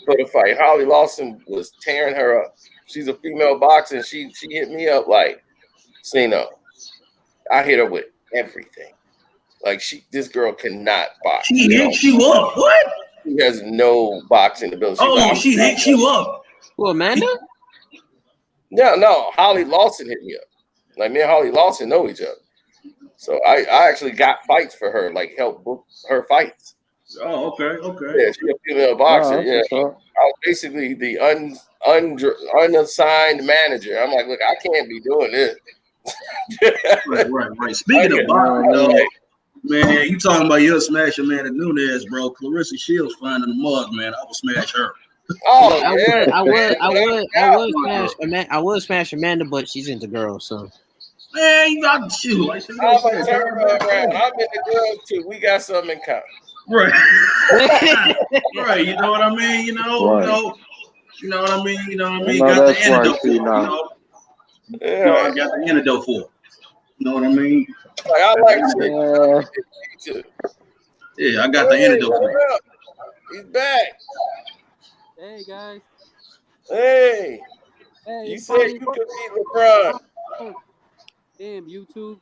for the fight. Holly Lawson was tearing her up. She's a female boxer, and she hit me up like, Cino. I hit her with everything. Like this girl cannot box. She hit you up. What? She has no boxing ability. She hit you up. Well, Amanda? No. Holly Lawson hit me up. Like me and Holly Lawson know each other. So I actually got fights for her, like help book her fights. Oh, okay. Yeah, she's a female boxer. I was basically the unassigned manager. I'm like, look, I can't be doing this. Right. Speaking of boxing, though, man, you talking about you'll smash Amanda Nunes, bro. Clarissa Shields flying in the mug, man. I will smash her. Oh, I would smash Amanda, but she's into girls, so. Man, you got to shoot. Like, I'm gonna turn her around. I'm into girls too. We got something in common. Right. Right. You know what I mean? You know what I mean? Got the antidote for it, I got the antidote for it. You know what I mean? Like, I like shit. Yeah, I got the antidote for it. He's back. Hey guys. Hey. You said you could beat LeBron. Damn, YouTube.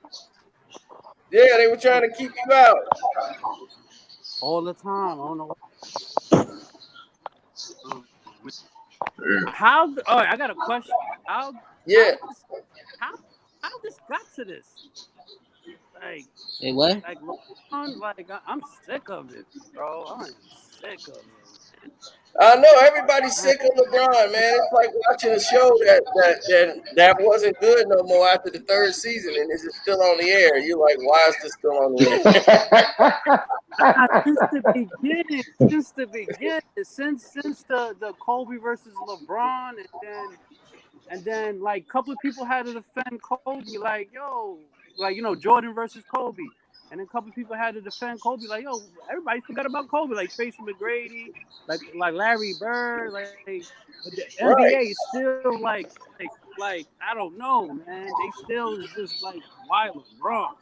Yeah, they were trying to keep you out. All the time. I don't know. I got a question. How this got to this? Like, hey, what? Like, I'm sick of it, bro. I'm sick of it. I know everybody's sick of LeBron, man. It's like watching a show that wasn't good no more after the third season, and it's still on the air. You're like, why is this still on the air? Since the beginning, since the Kobe versus LeBron, and then like a couple of people had to defend Kobe, like Jordan versus Kobe. And then a couple of people had to defend Kobe, like, yo, everybody forgot about Kobe, like Tracy McGrady, like Larry Bird, like the NBA is still like I don't know, man. They still is just like wild wrong.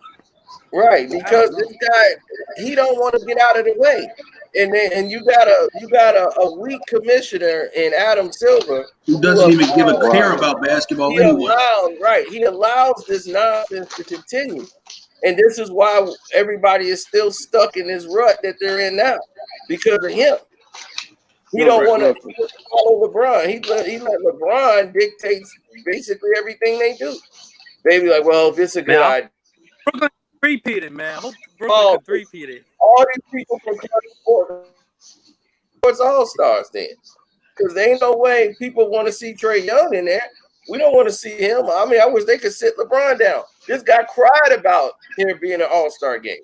Right, because this guy, he don't want to get out of the way, and you got a weak commissioner in Adam Silver who doesn't even give a care about basketball anyway. He allows this nonsense to continue. And this is why everybody is still stuck in this rut that they're in now, because of him. He don't want to follow LeBron. He let LeBron dictate basically everything they do. They be like, well, this is a good idea. Brooklyn three-peated, man. Hope Brooklyn three-peated. All these people from County Sports All-Stars then. Because there ain't no way people want to see Trae Young in there. We don't want to see him. I mean, I wish they could sit LeBron down. This guy cried about him being an All-Star game.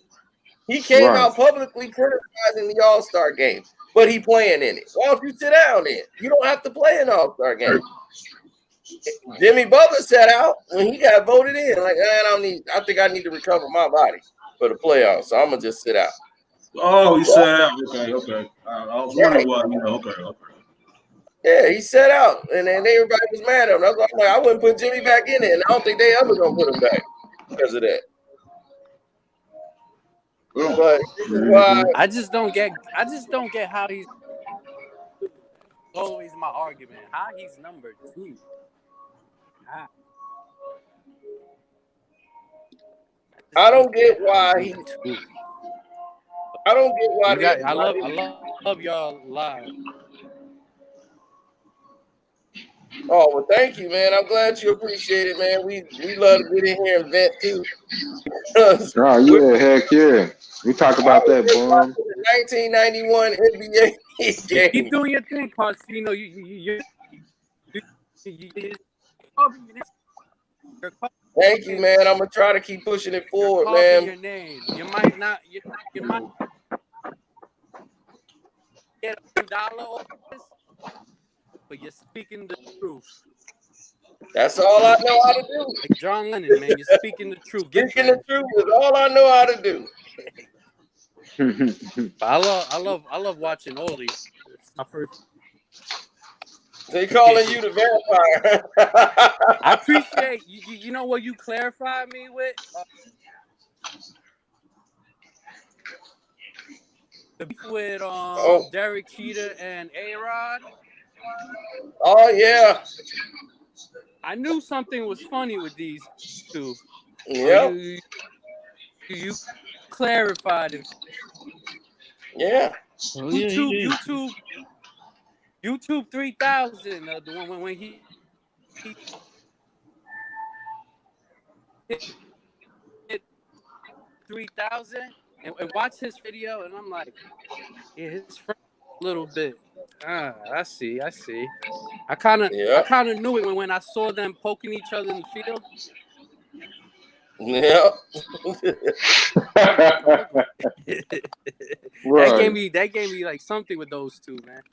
He came out publicly criticizing the All-Star game, but he playing in it. Why don't you sit down then? You don't have to play an All-Star game. Jimmy Butler sat out when he got voted in. Like, I think I need to recover my body for the playoffs, so I'm gonna just sit out. Oh, he sat out. Okay. I was wondering why. Okay. Yeah, he sat out, and then everybody was mad at him. That's why I'm like, I wouldn't put Jimmy back in it, and I don't think they ever gonna put him back because of that. But this is why I just don't get how he's always my argument. How he's number 2. I don't get why he. I don't get why. I love y'all live. Oh, well, thank you, man. I'm glad you appreciate it, man. We love to get in here and vent too. Oh yeah, heck yeah. We talk about that, boom. 1991 NBA game. Keep doing your thing, Parsino. Thank you, man. I'm gonna try to keep pushing it forward, man. Your name. You might not. You might get $1 off this, but you're speaking the truth. That's all I know how to do. Like John Lennon, man, you're speaking the truth. Speaking the truth is all I know how to do. But I love watching Oli. It's my first. They calling you the vampire. I appreciate you know what you clarified me with. The beef with Derek Jeter and A-Rod. Oh yeah. I knew something was funny with these two. Yeah. You clarified it. Yeah. YouTube 3000. The one when he hit 3000 and watch his video, and I'm like, yeah, his first little bit. I see. I kind of knew it when I saw them poking each other in the field. Yeah. That gave me like something with those two, man.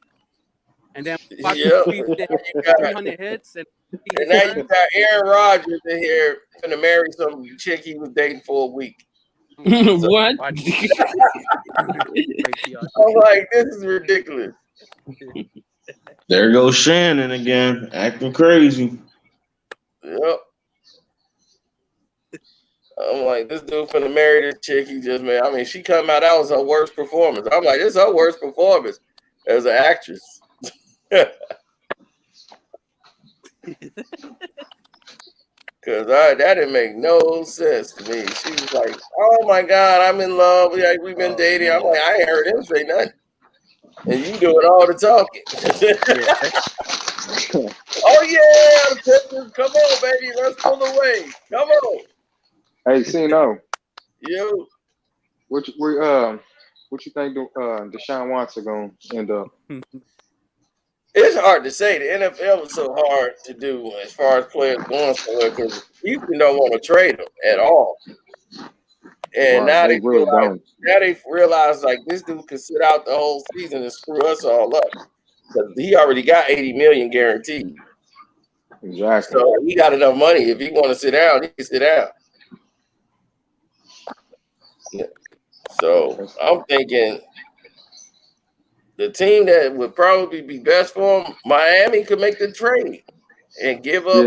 And then 300 hits, and now you got Aaron Rodgers in here gonna marry some chick he was dating for a week. What? I'm like, this is ridiculous. There goes Shannon again, acting crazy. Yep. I'm like, this dude finna marry this chick he just made. I mean, she come out, that was her worst performance. I'm like, this is her worst performance as an actress. Because that didn't make no sense to me. She was like, oh my God, I'm in love. Like, we've been dating. I'm like, I ain't heard him say nothing. And you doing all the talking. Oh yeah, come on, baby, let's pull away. Come on. Hey, Cino. Yo. What you think Deshaun Watson gonna end up? It's hard to say. The NFL is so hard to do as far as players going somewhere because you don't want to trade them at all. And now they realize like this dude could sit out the whole season and screw us all up because he already got $80 million guaranteed. Exactly. So he got enough money. If he want to sit down, he can sit down. Yeah. So I'm thinking the team that would probably be best for him, Miami, could make the trade and give up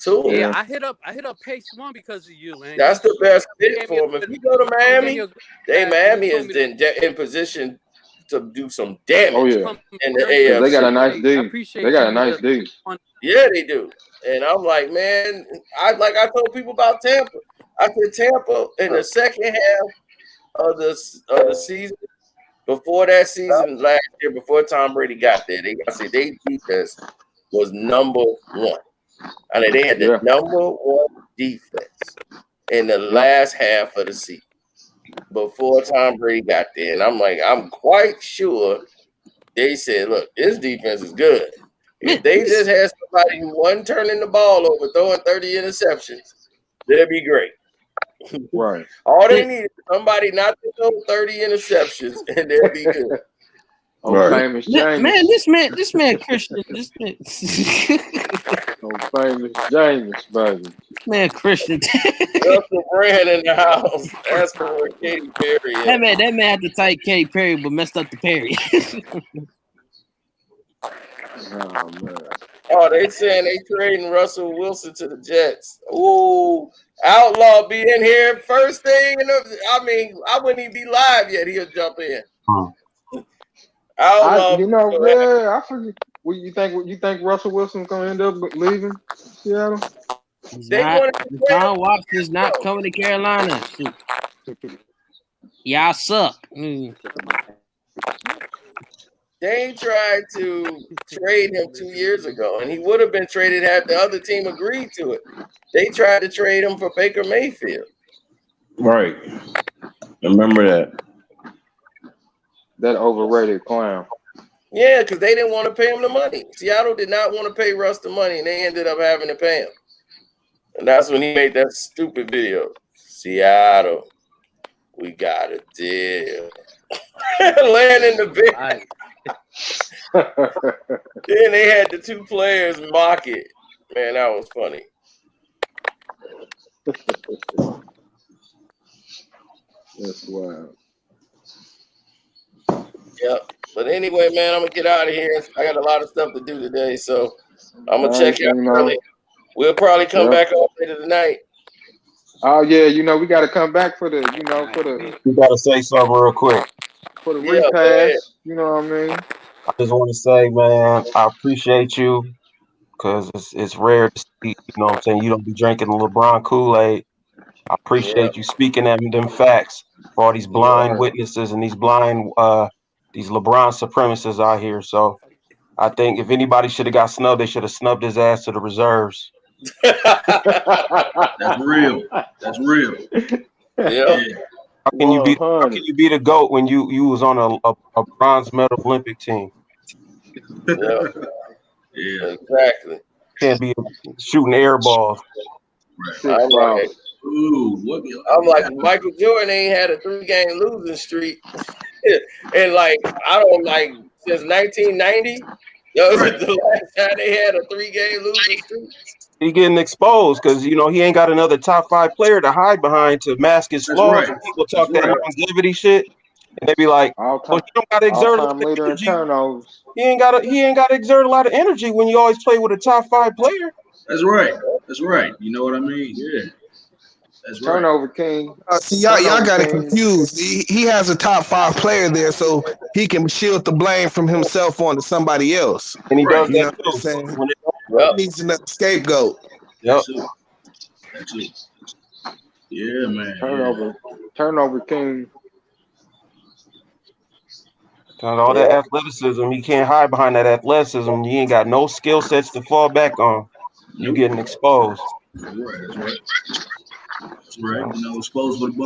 to him. Yeah, I hit up Pace One because of you, man. That's the best fit for him. If you go to Miami, Miami is in position to do some damage in the AFC. They got a nice D. They got a nice D. Yeah, they do. And I'm like, man, I told people about Tampa. I said Tampa in the second half of the season, before that season last year, before Tom Brady got there, their defense was number one. I mean, they had the number one defense in the last half of the season before Tom Brady got there. And I'm like, I'm quite sure they said, look, this defense is good. If they just had somebody who wasn't turning the ball over, throwing 30 interceptions, that'd be great. Right. All they need is somebody not to throw 30 interceptions, and they'll be good. Famous James. Man, this man Christian. This man. Famous James, baby. Man Christian. Russell Brand in the house. Ask for where Katy Perry is. That man had to type Katy Perry, but messed up the Perry. Oh man. Oh, they saying they trading Russell Wilson to the Jets. Ooh, Outlaw be in here first thing. I wouldn't even be live yet. He'll jump in. Outlaw, I forget. What you think Russell Wilson's gonna end up leaving Seattle? John Watson's not coming to Carolina. Y'all suck. They tried to trade him 2 years ago, and he would have been traded had the other team agreed to it. They tried to trade him for Baker Mayfield. Right. Remember that. That overrated clown. Yeah, because they didn't want to pay him the money. Seattle did not want to pay Russ the money, and they ended up having to pay him. And that's when he made that stupid video. Seattle, we got a deal. Laying in the bed. Then they had the two players mock it. Man, that was funny. That's wild. Yep. But anyway, man, I'm gonna get out of here. I got a lot of stuff to do today, so I'm gonna check out early. We'll probably come back on later tonight. Oh yeah, we got to come back for the. You gotta say something real quick. For the repass, you know what I mean? I just want to say, man, I appreciate you because it's rare to see, you know what I'm saying, you don't be drinking the LeBron Kool-Aid. I appreciate you speaking them facts for all these blind witnesses and these blind these LeBron supremacists out here. So I think if anybody should have got snubbed, they should have snubbed his ass to the reserves. That's real. That's real. Yeah. How can you be the GOAT when you was on a bronze medal Olympic team? Yeah. Exactly. Can't be shooting air balls. Right. I'm like Michael Jordan ain't had a 3-game losing streak, and since 1990. Yo, is it the last time they had a 3-game losing streak? He getting exposed because he ain't got another top 5 player to hide behind to mask his flaws. And people talk that longevity shit, and they be like, "Well, you don't got to exert a lot of energy. He ain't got to exert a lot of energy when you always play with a top 5 player." That's right. That's right. You know what I mean? Yeah. That's right. Turnover king. See, y'all got it confused. He has a top 5 player there, so he can shield the blame from himself onto somebody else. And he does that too. He needs another scapegoat. Yep. That's it. Yeah, man. Turnover king. All that athleticism, you can't hide behind that athleticism. You ain't got no skill sets to fall back on. You getting exposed. That's right. That's right. That's right. Exposed for the